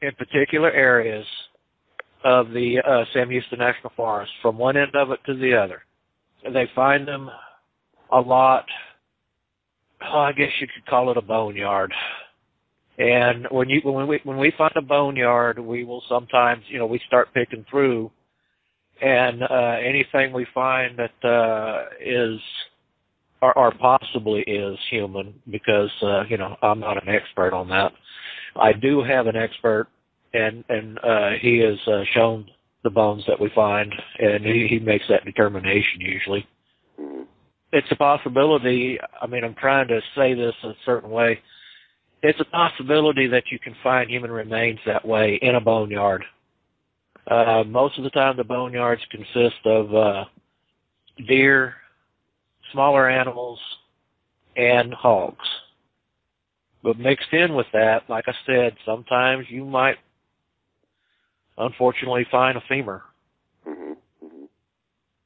in particular areas of the Sam Houston National Forest, from one end of it to the other. They find them a lot. I guess you could call it a boneyard. And when we find a boneyard, we will sometimes, we start picking through, and anything we find that is or possibly is human, because I'm not an expert on that. I do have an expert, and he has shown the bones that we find, and he makes that determination usually. It's a possibility. I mean, I'm trying to say this a certain way. It's a possibility that you can find human remains that way in a boneyard. Most of the time, the boneyards consist of deer, smaller animals, and hogs. But mixed in with that, like I said, sometimes you might, unfortunately, find a femur.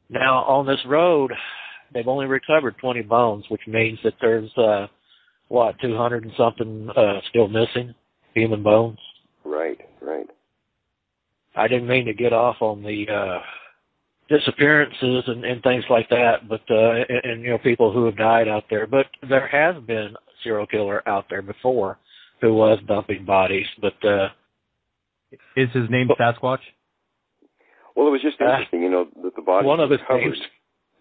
Now, on this road, they've only recovered 20 bones, which means that there's, 200 and something still missing, human bones. Right. I didn't mean to get off on the disappearances and things like that, but and people who have died out there. But there has been a serial killer out there before who was dumping bodies. But is his name Sasquatch? Well, it was just interesting, that the bodies were covered.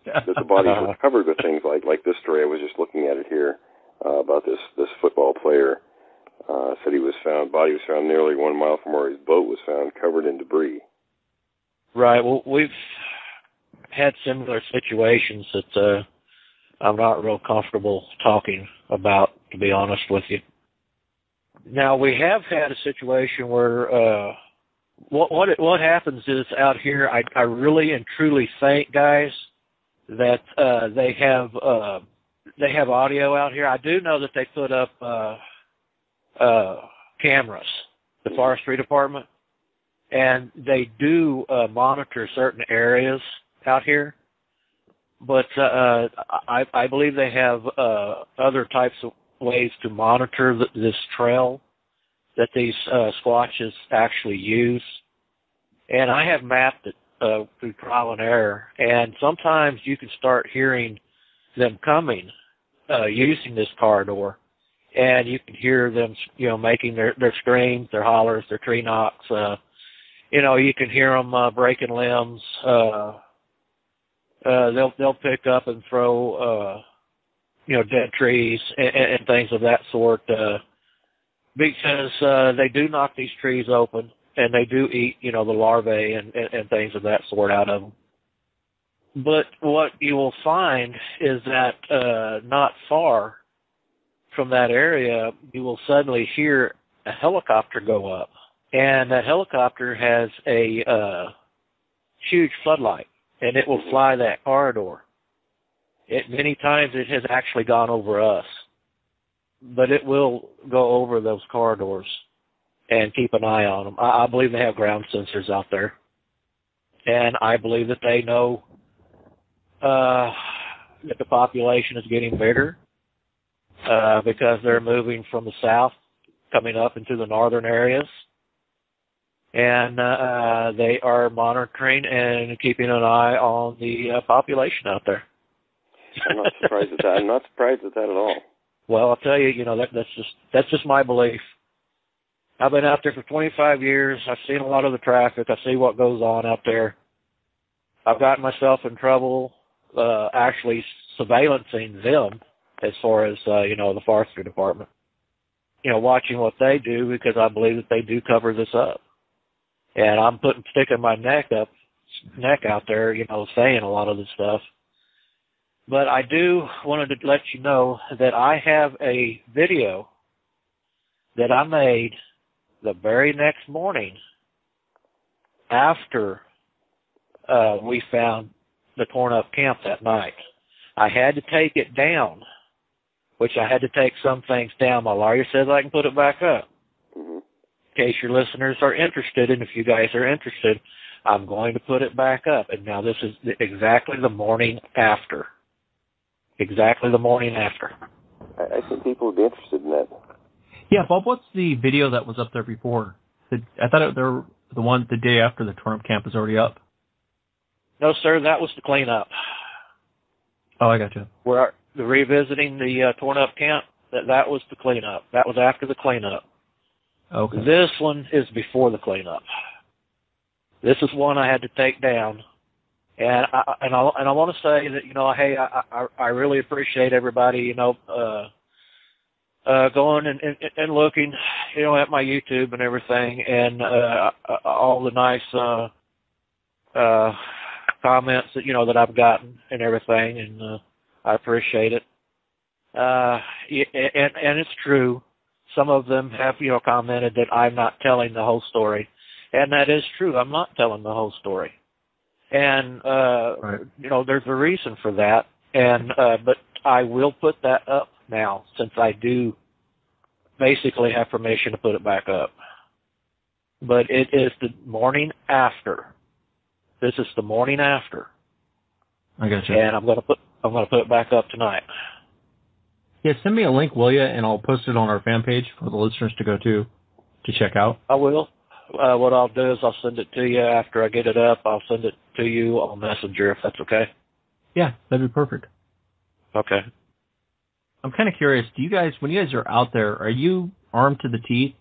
That the bodies were covered with things like this story. I was just looking at it here about this football player. Said body was found nearly 1 mile from where his boat was found, covered in debris. Right. Well, we've had similar situations that I'm not real comfortable talking about, to be honest with you. Now, we have had a situation where what happens is out here, I really and truly think, guys, that they have audio out here. I do know that they put up cameras, the forestry department, and they do monitor certain areas out here. But I believe they have other types of ways to monitor this trail that these squatches actually use. And I have mapped it through trial and error. And sometimes you can start hearing them coming using this corridor. And you can hear them, making their screams, their hollers, their tree knocks. You can hear them breaking limbs. They'll pick up and throw, dead trees and things of that sort, because they do knock these trees open, and they do eat, the larvae and things of that sort out of them. But what you will find is that not far from that area, you will suddenly hear a helicopter go up, and that helicopter has a huge floodlight, and it will fly that corridor. Many times it has actually gone over us, but it will go over those corridors and keep an eye on them. I believe they have ground sensors out there, and I believe that they know that the population is getting bigger because they're moving from the south, coming up into the northern areas. And they are monitoring and keeping an eye on the population out there. I'm not surprised at that. I'm not surprised at that at all. Well, I'll tell you, that's just my belief. I've been out there for 25 years. I've seen a lot of the traffic. I see what goes on out there. I've gotten myself in trouble actually surveillancing them as far as, the forestry department. Watching what they do, because I believe that they do cover this up. And I'm sticking my neck out there, saying a lot of this stuff. But I do wanted to let you know that I have a video that I made the very next morning after we found the torn up camp that night. I had to take it down, which I had to take some things down. My lawyer says I can put it back up. In case your listeners are interested, and if you guys are interested, I'm going to put it back up. And now this is exactly the morning after. exactly the morning after. I think people would be interested in that. Yeah, Bob, what's the video that was up there before? I thought the one the day after the torn-up camp was already up. No, sir, that was the cleanup. Oh, I got you. We're revisiting the torn-up camp. That was the cleanup. That was after the cleanup. Okay. This one is before the cleanup. This is one I had to take down, and I want to say that, you know, hey, I really appreciate everybody, you know, going and looking, you know, at my YouTube and everything, and all the nice comments that, you know, that I've gotten and everything, and I appreciate it. And it's true. Some of them have, you know, commented that I'm not telling the whole story. And that is true. I'm not telling the whole story. And, right. You know, there's a reason for that. And, but I will put that up now, since I do basically have permission to put it back up. But it is the morning after. This is the morning after. I got you. And I'm gonna put it back up tonight. Yeah, send me a link, will you? And I'll post it on our fan page for the listeners to go to check out. I will. What I'll do is I'll send it to you after I get it up. I'll send it to you on Messenger if that's okay. Yeah, that'd be perfect. Okay. I'm kind of curious. Do you guys, when you guys are out there, are you armed to the teeth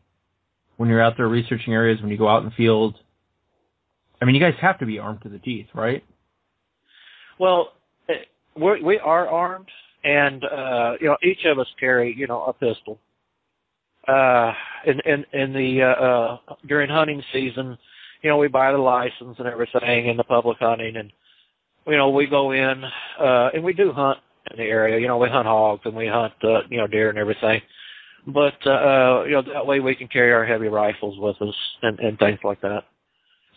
when you're out there researching areas? When you go out in the field, I mean, you guys have to be armed to the teeth, right? Well, we are armed. And, you know, each of us carry, you know, a pistol. In the, during hunting season, you know, we buy the license and everything in the public hunting, and, you know, we go in, and we do hunt in the area. You know, we hunt hogs and we hunt, you know, deer and everything. But, you know, that way we can carry our heavy rifles with us and things like that.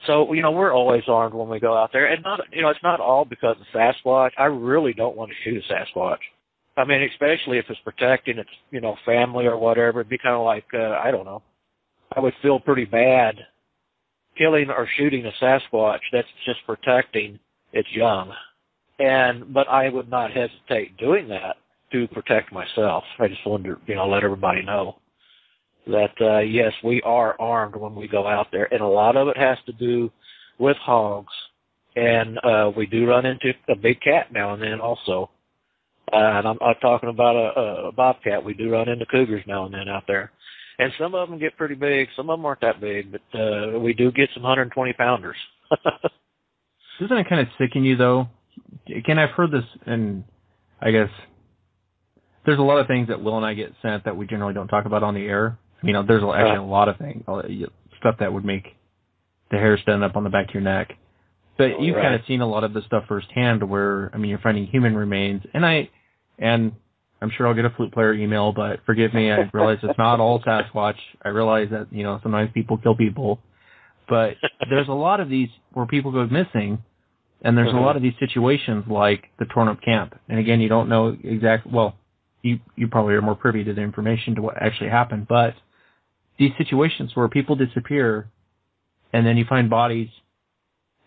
So, you know, we're always armed when we go out there. And, not, you know, it's not all because of Sasquatch. I really don't want to shoot a Sasquatch. I mean, especially if it's protecting its, you know, family or whatever. It'd be kind of like, I don't know. I would feel pretty bad killing or shooting a Sasquatch that's just protecting its young. But I would not hesitate doing that to protect myself. I just wanted to, you know, let everybody know that, yes, we are armed when we go out there. And a lot of it has to do with hogs. And we do run into a big cat now and then also. And I'm talking about a bobcat. We do run into cougars now and then out there. And some of them get pretty big. Some of them aren't that big, but we do get some 120-pounders. Doesn't it kind of sicken you, though? Again, I've heard this, and I guess there's a lot of things that Will and I get sent that we generally don't talk about on the air. You know, there's actually a lot of things, stuff that would make the hair stand up on the back of your neck. But you've kind of seen a lot of this stuff firsthand where, I mean, you're finding human remains. And I'm sure I'll get a flute player email, but forgive me, I realize it's not all Sasquatch. I realize that, you know, sometimes people kill people. But there's a lot of these where people go missing, and there's a lot of these situations like the torn-up camp. And again, you don't know exactly, well, you probably are more privy to the information to what actually happened, but these situations where people disappear and then you find bodies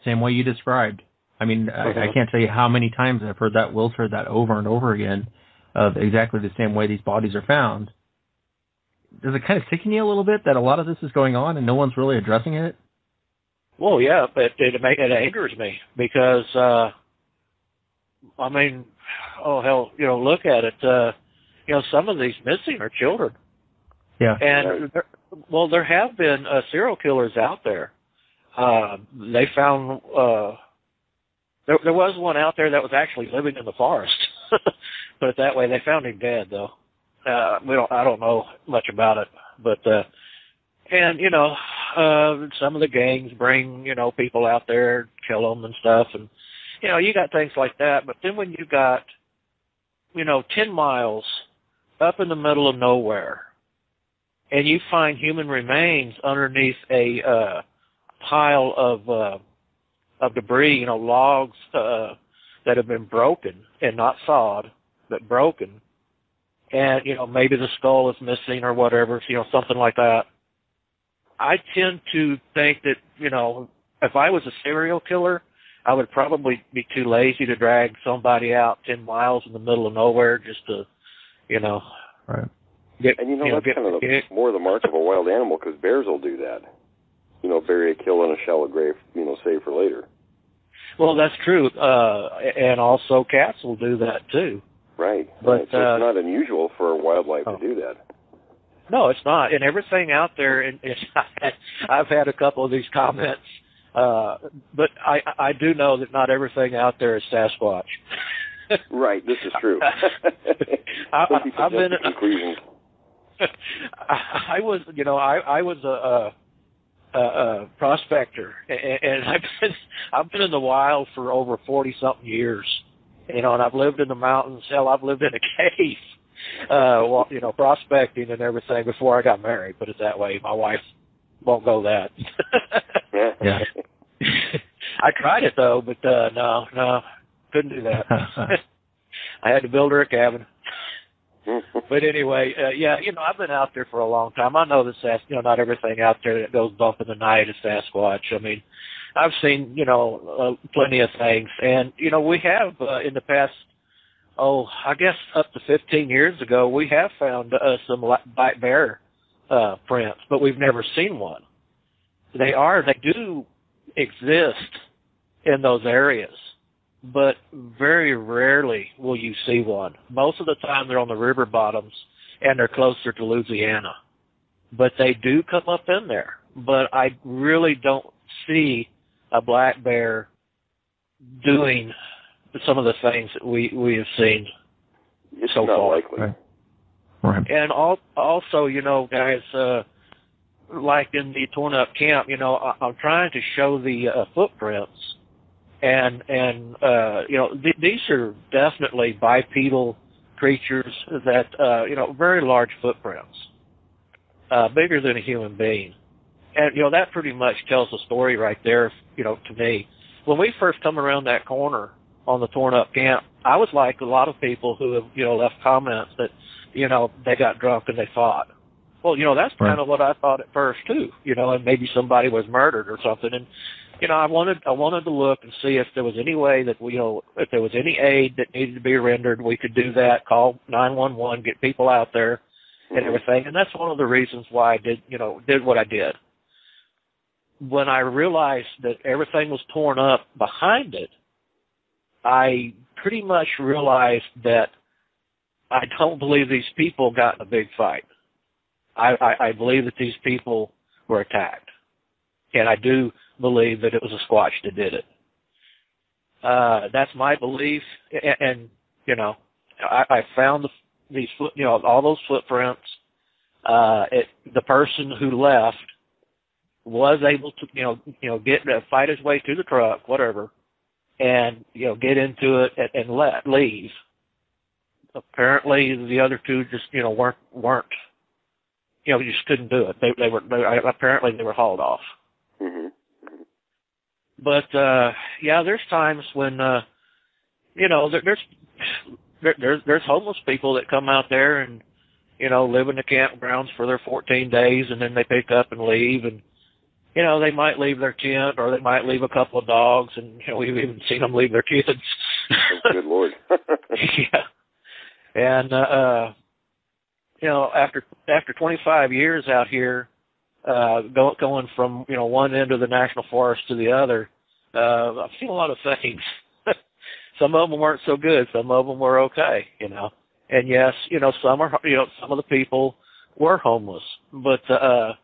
same way you described. I mean, I can't tell you how many times I've heard that. Will's heard that over and over again of exactly the same way these bodies are found. Does it kind of sicken you a little bit that a lot of this is going on and no one's really addressing it? Well, yeah, but it angers me because, I mean, oh, hell, you know, look at it. You know, some of these missing are children. Yeah. And, there have been serial killers out there. They found... There was one out there that was actually living in the forest. Put it that way. They found him dead, though. I don't know much about it, but and you know, some of the gangs bring, you know, people out there, kill them and stuff, and you know, you got things like that. But then when you got, you know, 10 miles up in the middle of nowhere, and you find human remains underneath a pile of debris, you know, logs that have been broken and not sawed, but broken. And, you know, maybe the skull is missing or whatever, you know, something like that. I tend to think that, you know, if I was a serial killer I would probably be too lazy to drag somebody out 10 miles in the middle of nowhere just to, right. That's kind of more the mark of a wild animal, because bears will do that. Bury a kill in a shallow grave, save for later. Well, that's true. And also cats will do that too. Right. But so it's not unusual for wildlife to do that. No, it's not. And everything out there, and I've had a couple of these comments, but I do know that not everything out there is Sasquatch. Right, this is true. I've been conclusions. I was a prospector, and I've been in the wild for over 40-something years, and I've lived in the mountains. Hell, I've lived in a cave, prospecting and everything before I got married. Put it that way. My wife won't go that. Yeah. I tried it though, but no, couldn't do that. I had to build her a cabin. But anyway, I've been out there for a long time. I know that not everything out there that goes bump in the night is Sasquatch. I mean, I've seen, plenty of things. And, we have in the past, I guess up to 15 years ago, we have found some black bear prints, but we've never seen one. They do exist in those areas, but very rarely will you see one. Most of the time they're on the river bottoms and they're closer to Louisiana. But they do come up in there. But I really don't see a black bear doing some of the things that we have seen so far. Likely. Right. And also, guys, like in the torn up camp, I'm trying to show the footprints. And these are definitely bipedal creatures that, very large footprints, bigger than a human being. And, that pretty much tells the story right there, to me. When we first come around that corner on the torn up camp, I was like a lot of people who have, left comments that, they got drunk and they fought. Well, that's kind of what I thought at first too, and maybe somebody was murdered or something. And, I wanted to look and see if there was any way that, if there was any aid that needed to be rendered, we could do that, call 911, get people out there and everything. And that's one of the reasons why I did what I did. When I realized that everything was torn up behind it, I pretty much realized that I don't believe these people got in a big fight. I believe that these people were attacked. And I do believe that it was a Squatch that did it. That's my belief. And I found these all those footprints. The person who left was able to, fight his way to the truck, whatever, and, get into it and leave. Apparently the other two just, weren't, just couldn't do it. They were hauled off. Mm-hmm. But, there's times when, there's homeless people that come out there and, live in the campgrounds for their 14 days and then they pick up and leave. And, they might leave their tent or they might leave a couple of dogs, and, we've even seen them leave their kids. Oh, good Lord. Yeah. And, after 25 years out here, going from, one end of the national forest to the other, I've seen a lot of things. Some of them weren't so good. Some of them were okay, And yes, some of the people were homeless, but, have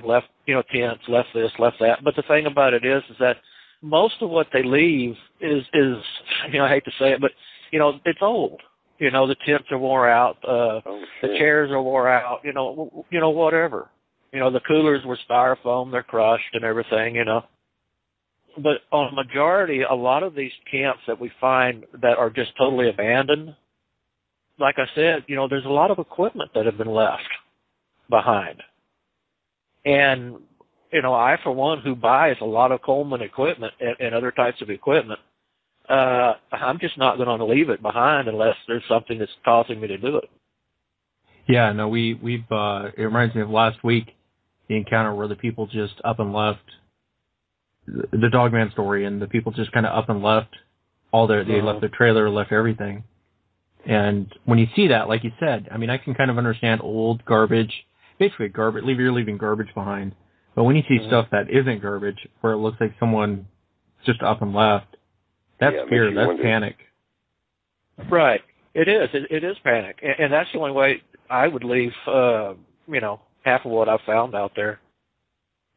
left, tents, left this, left that. But the thing about it is that most of what they leave is, I hate to say it, but, it's old. The tents are wore out, the chairs are wore out, whatever. The coolers were styrofoam, they're crushed and everything, But on a majority, a lot of these camps that we find that are just totally abandoned, like I said, there's a lot of equipment that have been left behind. And, I, for one, who buys a lot of Coleman equipment and other types of equipment, I'm just not going to leave it behind unless there's something that's causing me to do it. Yeah, no, we've it reminds me of last week, the encounter where the people just up and left the Dogman story, and the people just kind of up and left they left their trailer, left everything. And when you see that, like you said, I mean, I can kind of understand old garbage, basically garbage, you're leaving garbage behind. But when you see stuff that isn't garbage, where it looks like someone just up and left, that's fear, that's panic. Right. It is. It is panic. And that's the only way I would leave, half of what I've found out there.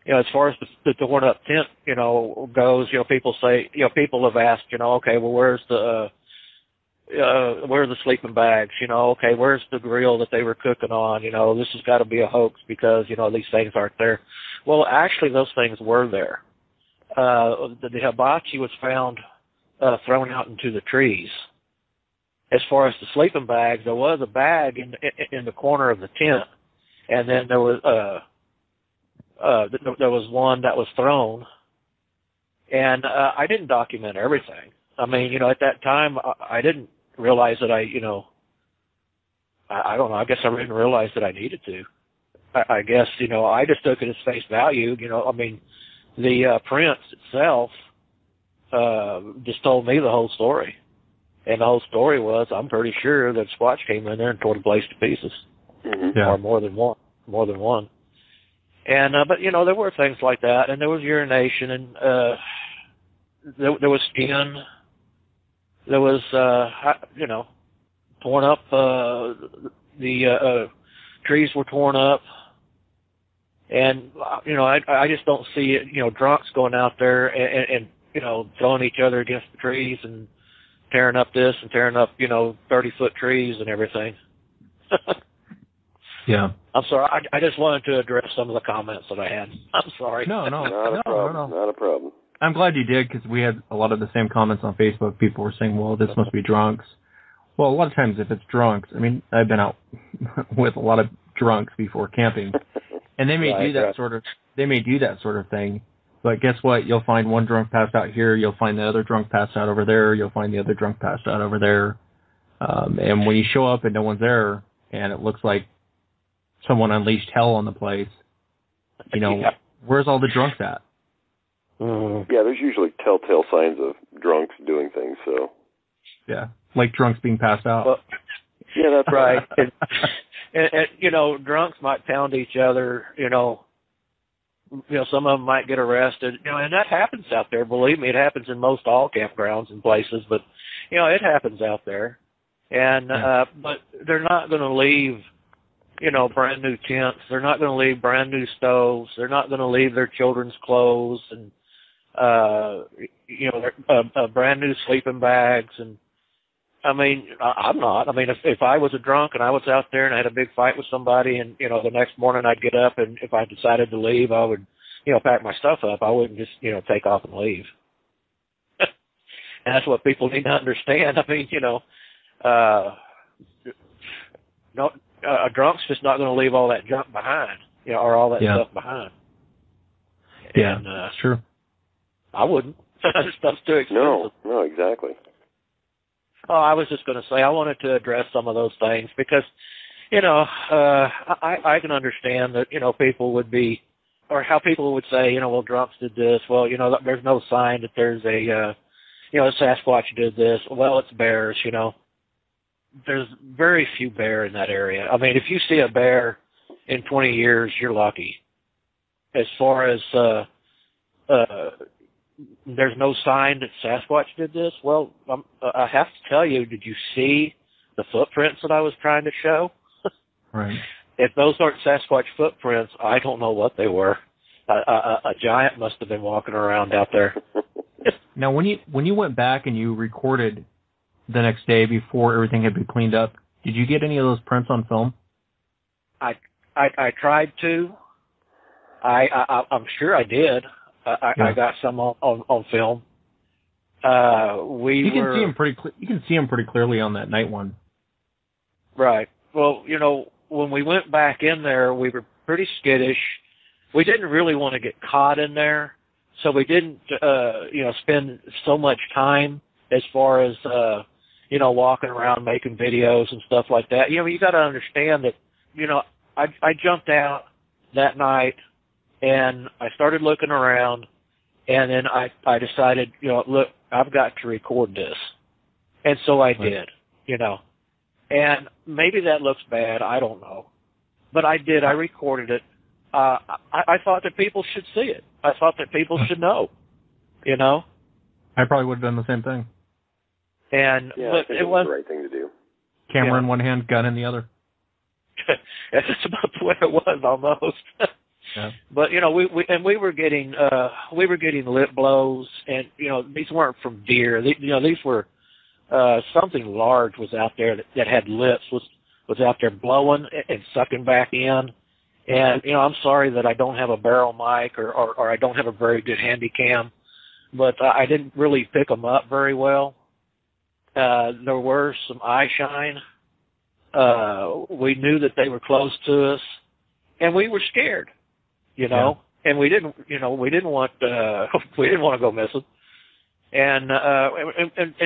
As far as the torn up tent, goes, people say, people have asked, okay, well, where are the sleeping bags? Okay, where's the grill that they were cooking on? This has got to be a hoax because, these things aren't there. Well, actually, those things were there. The hibachi was found thrown out into the trees. As far as the sleeping bags, there was a bag in the corner of the tent, and then there was one that was thrown. And I didn't document everything. I mean, at that time, I didn't realize that I don't know. I guess I didn't realize that I needed to. I guess, I just took it as face value. I mean, the prints itself just told me the whole story. And the whole story was, I'm pretty sure that Squatch came in there and tore the place to pieces. Mm-hmm. Or more than one. And, but, there were things like that. And there was urination, and there was skin. There was, torn up, the trees were torn up. And, I just don't see it, drunks going out there and throwing each other against the trees and tearing up this and tearing up, 30-foot trees and everything. Yeah. I'm sorry. I just wanted to address some of the comments that I had. I'm sorry. No. Not a problem. I'm glad you did, because we had a lot of the same comments on Facebook. People were saying, well, this must be drunks. Well, a lot of times if it's drunks, I mean, I've been out with a lot of drunks before camping, and they may do that sort of thing. But guess what? You'll find one drunk passed out here. You'll find the other drunk passed out over there. You'll find the other drunk passed out over there. And when you show up and no one's there, and it looks like someone unleashed hell on the place, where's all the drunks at? Mm-hmm. Yeah, there's usually telltale signs of drunks doing things. So. Yeah, like drunks being passed out. Well, yeah, that's right. and drunks might pound each other. Some of them might get arrested. And that happens out there. Believe me, it happens in most all campgrounds and places. But it happens out there. And but they're not going to leave. Brand new tents. They're not going to leave brand new stoves. They're not going to leave their children's clothes and, brand new sleeping bags. And I mean, I'm not. I mean, if I was a drunk and I was out there and I had a big fight with somebody and, the next morning I'd get up and if I decided to leave, I would, pack my stuff up. I wouldn't just, take off and leave. And that's what people need to understand. I mean, a drunk's just not going to leave all that junk behind, or all that stuff behind. Yeah, and, that's true. I wouldn't. Stuff's too expensive. No, exactly. Oh, I was just going to say I wanted to address some of those things because, I can understand that, people would be, or how people would say, well, drunks did this. Well, there's no sign that there's a Sasquatch did this. Well, it's bears, There's very few bear in that area. I mean, if you see a bear in 20 years, you're lucky. As far as there's no sign that Sasquatch did this, well, I have to tell you, did you see the footprints that I was trying to show? Right. If those aren't Sasquatch footprints, I don't know what they were. A giant must have been walking around out there. Now, when you went back and you recorded the next day before everything had been cleaned up, did you get any of those prints on film? I tried to. I'm sure I did. I got some on film. You can see them pretty clearly on that night one. Right. Well, when we went back in there, we were pretty skittish. We didn't really want to get caught in there, so we didn't, spend so much time as far as, walking around making videos and stuff like that. You got to understand that, I jumped out that night and I started looking around And then I decided, look, I've got to record this. And so I did, And maybe that looks bad. I don't know. But I did. I recorded it. I thought that people should see it. I thought that people should know, I probably would have done the same thing. And but I think it was the right thing to do. Camera in one hand, gun in the other. That's about the way it was almost. Yeah. But we were getting lip blows, and these weren't from deer. These were something large was out there that had lips was out there blowing and sucking back in. And I'm sorry that I don't have a barrel mic or I don't have a very good handy cam, but I didn't really pick them up very well. There were some eye shine. We knew that they were close to us, and we were scared, and we didn't want to go missing. And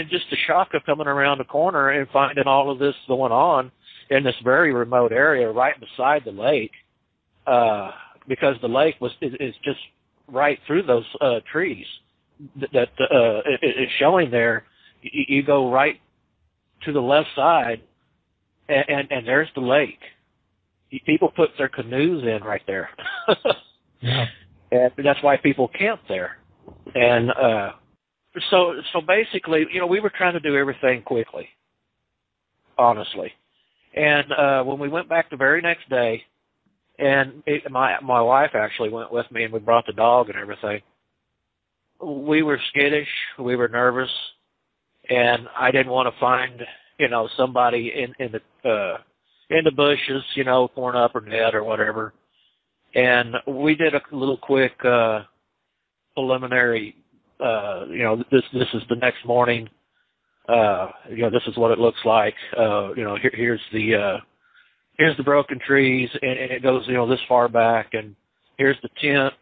just the shock of coming around the corner and finding all of this going on in this very remote area right beside the lake, because the lake is just right through those trees that is showing there. You go right to the left side, and there's the lake. People put their canoes in right there. Yeah. And that's why people camp there. And so basically, we were trying to do everything quickly, honestly. And when we went back the very next day, and my wife actually went with me, and we brought the dog and everything, we were skittish, we were nervous, and I didn't want to find, somebody in the bushes, torn up or dead or whatever. And we did a little quick preliminary. This is the next morning. This is what it looks like. Here's the broken trees, and it goes, this far back, and here's the tent,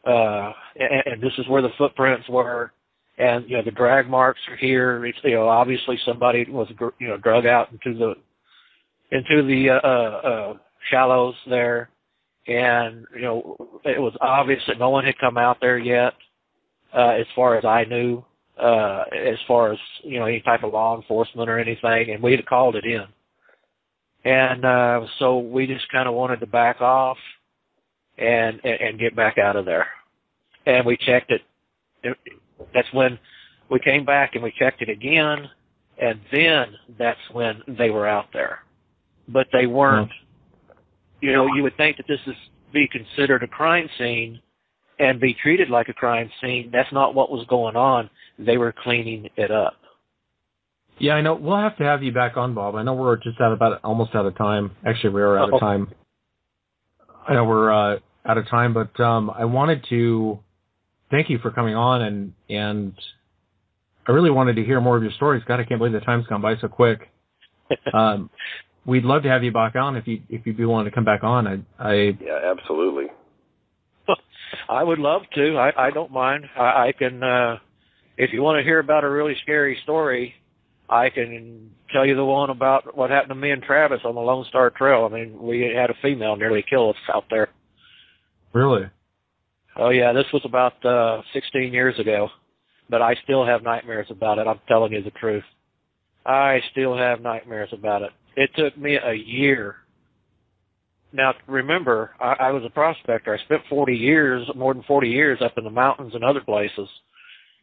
and this is where the footprints were. And, the drag marks are here. It's, obviously somebody was, drug out into the shallows there. And, it was obvious that no one had come out there yet, as far as I knew, as far as, any type of law enforcement or anything. And we had called it in. And, so we just kind of wanted to back off and get back out of there. And we checked it. That's when we came back and we checked it again, and then that's when they were out there. But they weren't. You would think that this is be considered a crime scene and be treated like a crime scene. That's not what was going on. They were cleaning it up. Yeah, I know. We'll have to have you back on, Bob. I know we're just almost out of time. Actually, we are out of time. I know we're out of time, but I wanted to thank you for coming on, and I really wanted to hear more of your stories. God, I can't believe the time's gone by so quick. We'd love to have you back on if you'd be willing to come back on. Yeah, absolutely. I would love to. I don't mind. I can, if you want to hear about a really scary story, I can tell you the one about what happened to me and Travis on the Lone Star Trail. I mean, we had a female nearly kill us out there. Really? Oh, yeah, this was about 16 years ago, but I still have nightmares about it. I'm telling you the truth. I still have nightmares about it. It took me a year. Now, remember, I was a prospector. I spent more than 40 years up in the mountains and other places,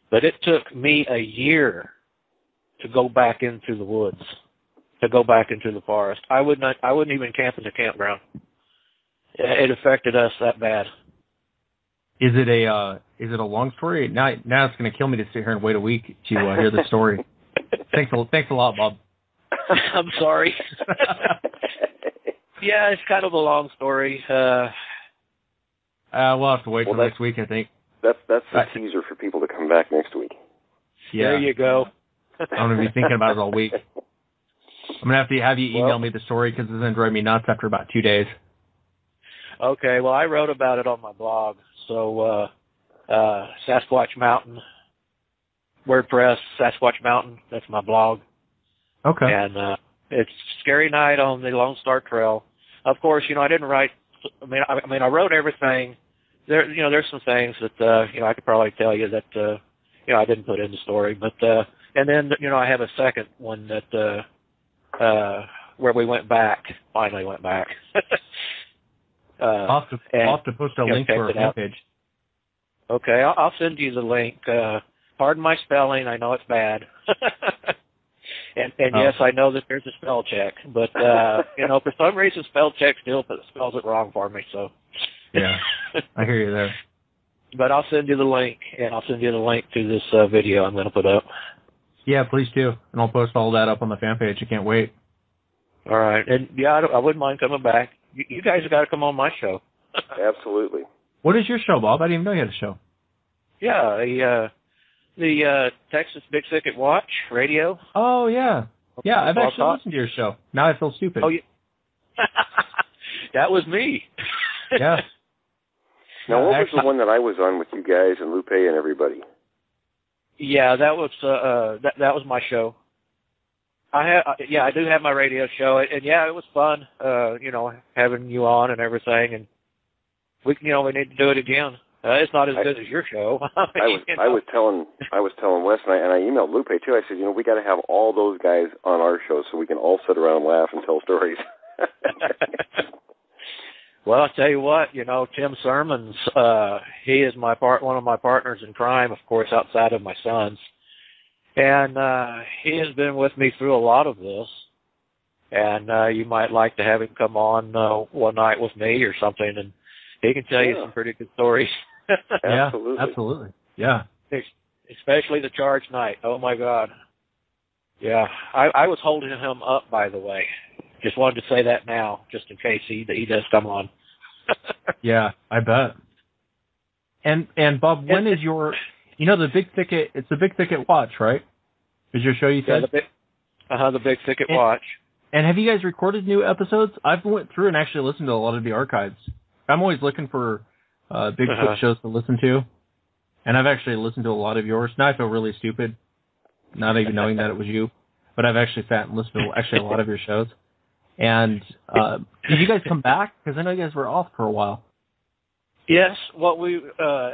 but it took me a year to go back into the woods, to go back into the forest. I wouldn't even camp in the campground. It affected us that bad. Is it a long story? Now it's going to kill me to sit here and wait a week to hear the story. Thanks a lot, Bob. I'm sorry. Yeah, it's kind of a long story. We'll have to wait till next week, I think. That's the teaser for people to come back next week. Yeah. There you go. I'm going to be thinking about it all week. I'm going to have you email me the story because it's going to drive me nuts after about 2 days. Okay, well, I wrote about it on my blog. So, Sasquatch Mountain, WordPress, Sasquatch Mountain, that's my blog. Okay. And it's Scary Night on the Lone Star Trail. Of course, I didn't write, I wrote everything there's some things that I could probably tell you that I didn't put in the story, but and then I have a second one that where we finally went back. I'll have to post a link to our homepage. Okay, I'll send you the link. Pardon my spelling, I know it's bad. and yes, I know that there's a spell check, but for some reason spell check still spells it wrong for me, so. Yeah, I hear you there. But I'll send you the link, and I'll send you the link to this video I'm going to put up. Yeah, please do. And I'll post all that up on the fan page. I can't wait. All right. And, I wouldn't mind coming back. You guys have got to come on my show. Absolutely. What is your show, Bob? I didn't even know you had a show. Yeah, the Texas Big Thicket Watch radio. Oh, yeah. Yeah, I've actually listened to your show. Now I feel stupid. Oh, yeah. That was me. Yeah. Now, what was the one that I was on with you guys and Lupe and everybody? Yeah, that was that was my show. I do have my radio show, and it was fun. Having you on and everything, and we need to do it again. It's not as good as your show. I was telling Wes and I emailed Lupe too. I said, we got to have all those guys on our show so we can all sit around and laugh and tell stories. Well, I'll tell you what, Tim Sermons, he is one of my partners in crime, of course, outside of my sons. And he has been with me through a lot of this. And you might like to have him come on one night with me or something, and he can tell you some pretty good stories. Absolutely. Yeah. Especially the charge night. Oh, my God. Yeah. I was holding him up, by the way. Just wanted to say that now, just in case he does come on. Yeah, I bet. And Bob, when is your, the Big Thicket? It's the Big Thicket Watch, right? Is your show you said? Yeah, the Big Thicket Watch. And have you guys recorded new episodes? I've went through and actually listened to a lot of the archives. I'm always looking for Bigfoot shows to listen to, and I've actually listened to a lot of yours. Now I feel really stupid, not even knowing that it was you, but I've actually sat and listened to actually a lot of your shows. And did you guys come back? Because I know you guys were off for a while. Yes. Well,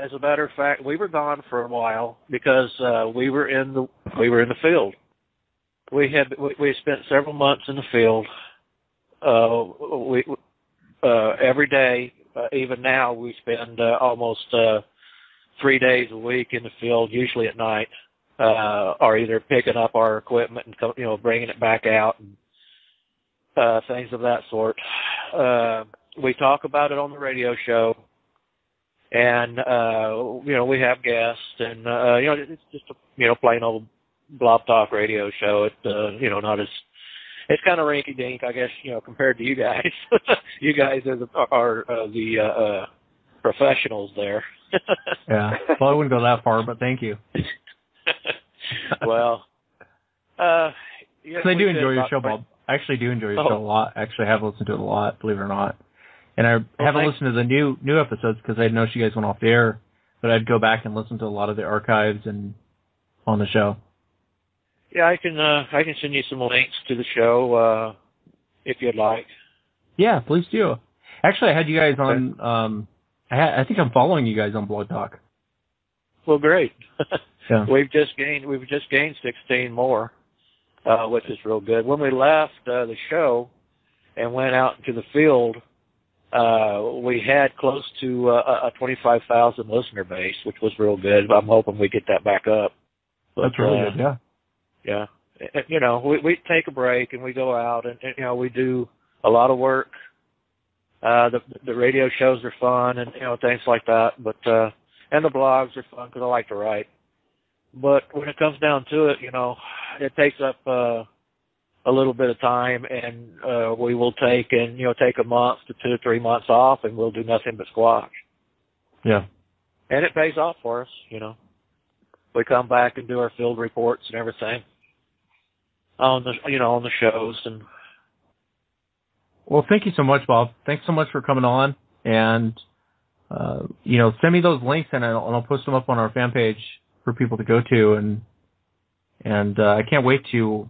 as a matter of fact, we were gone for a while because we were in the field. We spent several months in the field. Every day, even now, we spend almost 3 days a week in the field, usually at night, or either picking up our equipment and bringing it back out. And, things of that sort. We talk about it on the radio show, and we have guests, and it's just a plain old blob talk radio show. It not as, it's kind of rinky dink, I guess, compared to you guys. You guys are the professionals there. Yeah. Well, I wouldn't go that far, but thank you. Well, I do enjoy your show, Bob. I actually do enjoy your show a lot. Actually, I have listened to it a lot, believe it or not. And I haven't listened to the new episodes because I didn't know you guys went off the air, but I'd go back and listen to a lot of the archives and on the show. Yeah, I can send you some links to the show if you'd like. Yeah, please do. Actually, I had you guys on. I think I'm following you guys on Blog Talk. Well, great. Yeah. We've just gained 16 more. Which is real good. When we left the show and went out into the field, we had close to a 25,000 listener base, which was real good. I'm hoping we get that back up. But, that's really good, yeah. Yeah. We take a break and we go out and we do a lot of work. The radio shows are fun and, things like that. But, and the blogs are fun because I like to write. But when it comes down to it, it takes up a little bit of time, and we will take a month to 2 or 3 months off, and we'll do nothing but squash. Yeah. And it pays off for us, We come back and do our field reports and everything on the shows. And well, thank you so much, Bob. Thanks so much for coming on, and send me those links, and I'll post them up on our fan page for people to go to, and I can't wait to,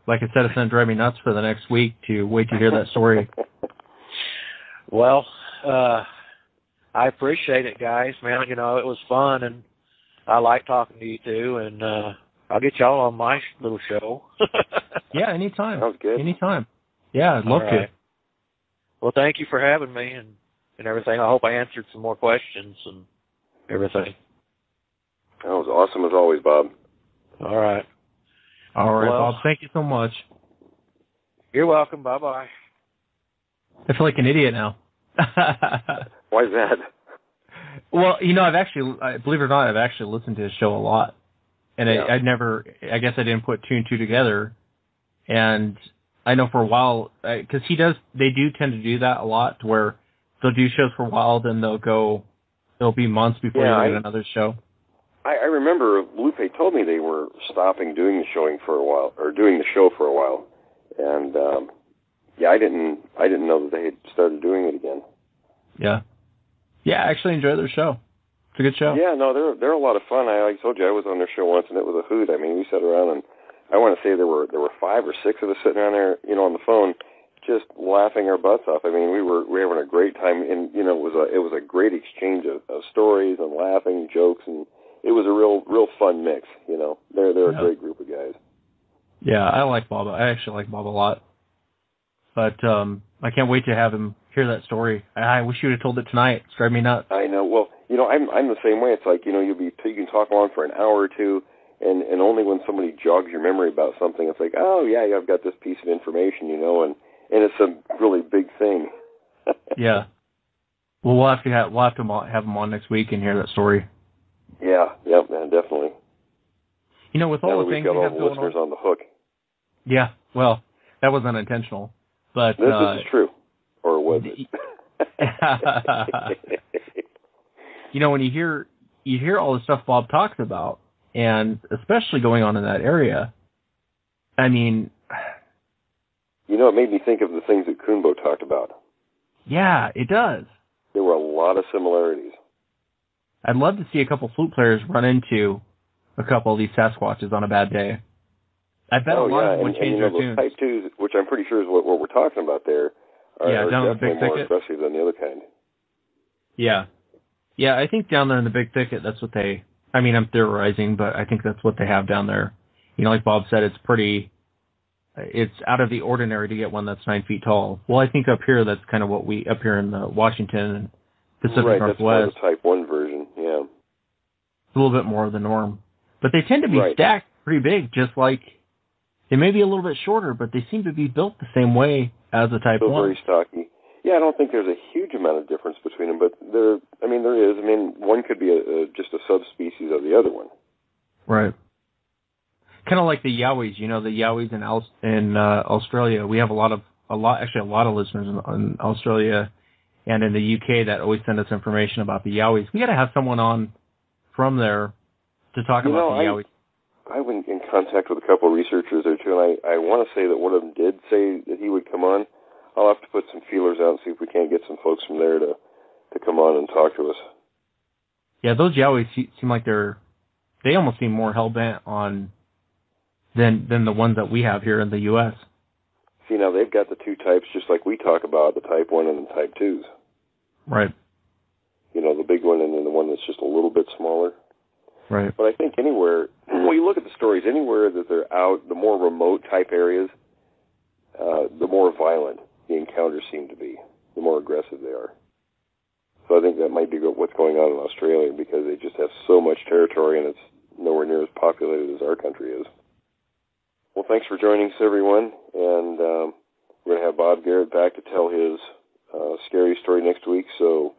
like I said, it's going to drive me nuts for the next week to wait to hear that story. Well, I appreciate it, guys. Man, you know, it was fun, and I like talking to you two, and I'll get y'all on my little show. Yeah, anytime. Sounds good. Anytime. Yeah, I'd love to. Well, thank you for having me and everything. I hope I answered some more questions and everything. That was awesome as always, Bob. All right. All right, Well, Bob. Thank you so much. You're welcome. Bye-bye. I feel like an idiot now. Why is that? Well, you know, believe it or not, I've actually listened to his show a lot. And Yeah. I guess I didn't put two and two together. And I know for a while, because they do tend to do that a lot, to where they'll do shows for a while, then it'll be months before you get another show. I remember Lupe told me they were stopping doing the show for a while. And, I didn't know that they had started doing it again. Yeah. Yeah, I actually enjoy their show. It's a good show. Yeah, no, they're a lot of fun. I told you I was on their show once, and it was a hoot. I mean, we sat around, and I want to say there were 5 or 6 of us sitting around there, you know, on the phone, just laughing our butts off. I mean, we were having a great time, and you know, it was a great exchange of stories and laughing, jokes, and it was a real fun mix. You know, they're a great group of guys. Yeah, I like Bob. I actually like Bob a lot. But I can't wait to have him hear that story. I wish you would have told it tonight. It's driving me nuts. I know. Well, you know, I'm the same way. It's like, you know, you can talk on for an hour or two, and only when somebody jogs your memory about something, it's like, oh yeah, I've got this piece of information, you know, and it's a really big thing. Yeah. Well, we'll have to have him on next week and hear that story. Yeah, man, definitely. You know, with all the things we've got we all have the going listeners on the hook. Yeah, well, that was unintentional, but this is true, or was it? You know, when you hear all the stuff Bob talks about, and especially going on in that area, I mean, you know, it made me think of the things that Kunbo talked about. Yeah, it does. There were a lot of similarities. I'd love to see a couple flute players run into a couple of these Sasquatches on a bad day. I bet a lot of them would change their tunes. Type 2s, which I'm pretty sure is what we're talking about there, are down in the definitely big more thicket. aggressive than the other kind. Yeah. Yeah, I think down there in the big thicket, that's what I'm theorizing, but I think that's what they have down there. You know, like Bob said, it's out of the ordinary to get one that's 9 feet tall. Well, I think up here, that's kind of what up here in Washington and Pacific Northwest. That's more the Type 1 version, yeah. It's a little bit more of the norm. But they tend to be stacked pretty big, just like, they may be a little bit shorter, but they seem to be built the same way as a Type 1. Very stocky. Yeah, I don't think there's a huge amount of difference between them, but there is. I mean, one could be just a subspecies of the other one. Right. Kind of like the Yowies. You know, the Yowies in Australia. We have a lot of listeners in Australia and in the UK that always send us information about the Yowies. We got to have someone on from there to talk about the Yowies. I went in contact with a couple of researchers there too, and I want to say that one of them did say that he would come on. I'll have to put some feelers out and see if we can't get some folks from there to come on and talk to us. Yeah, those Yowies seem like they almost seem more hell-bent on than the ones that we have here in the U.S. See, now they've got the two types just like we talk about, the Type 1 and the Type 2s. Right. You know, the big one and then the one that's just a little bit smaller. Right. But I think anywhere, when you look at the stories, anywhere that they're out, the more remote type areas, the more violent the encounters seem to be, the more aggressive they are. So I think that might be what's going on in Australia, because they just have so much territory and it's nowhere near as populated as our country is. Well, thanks for joining us, everyone, and we're going to have Bob Garrett back to tell his scary story next week, so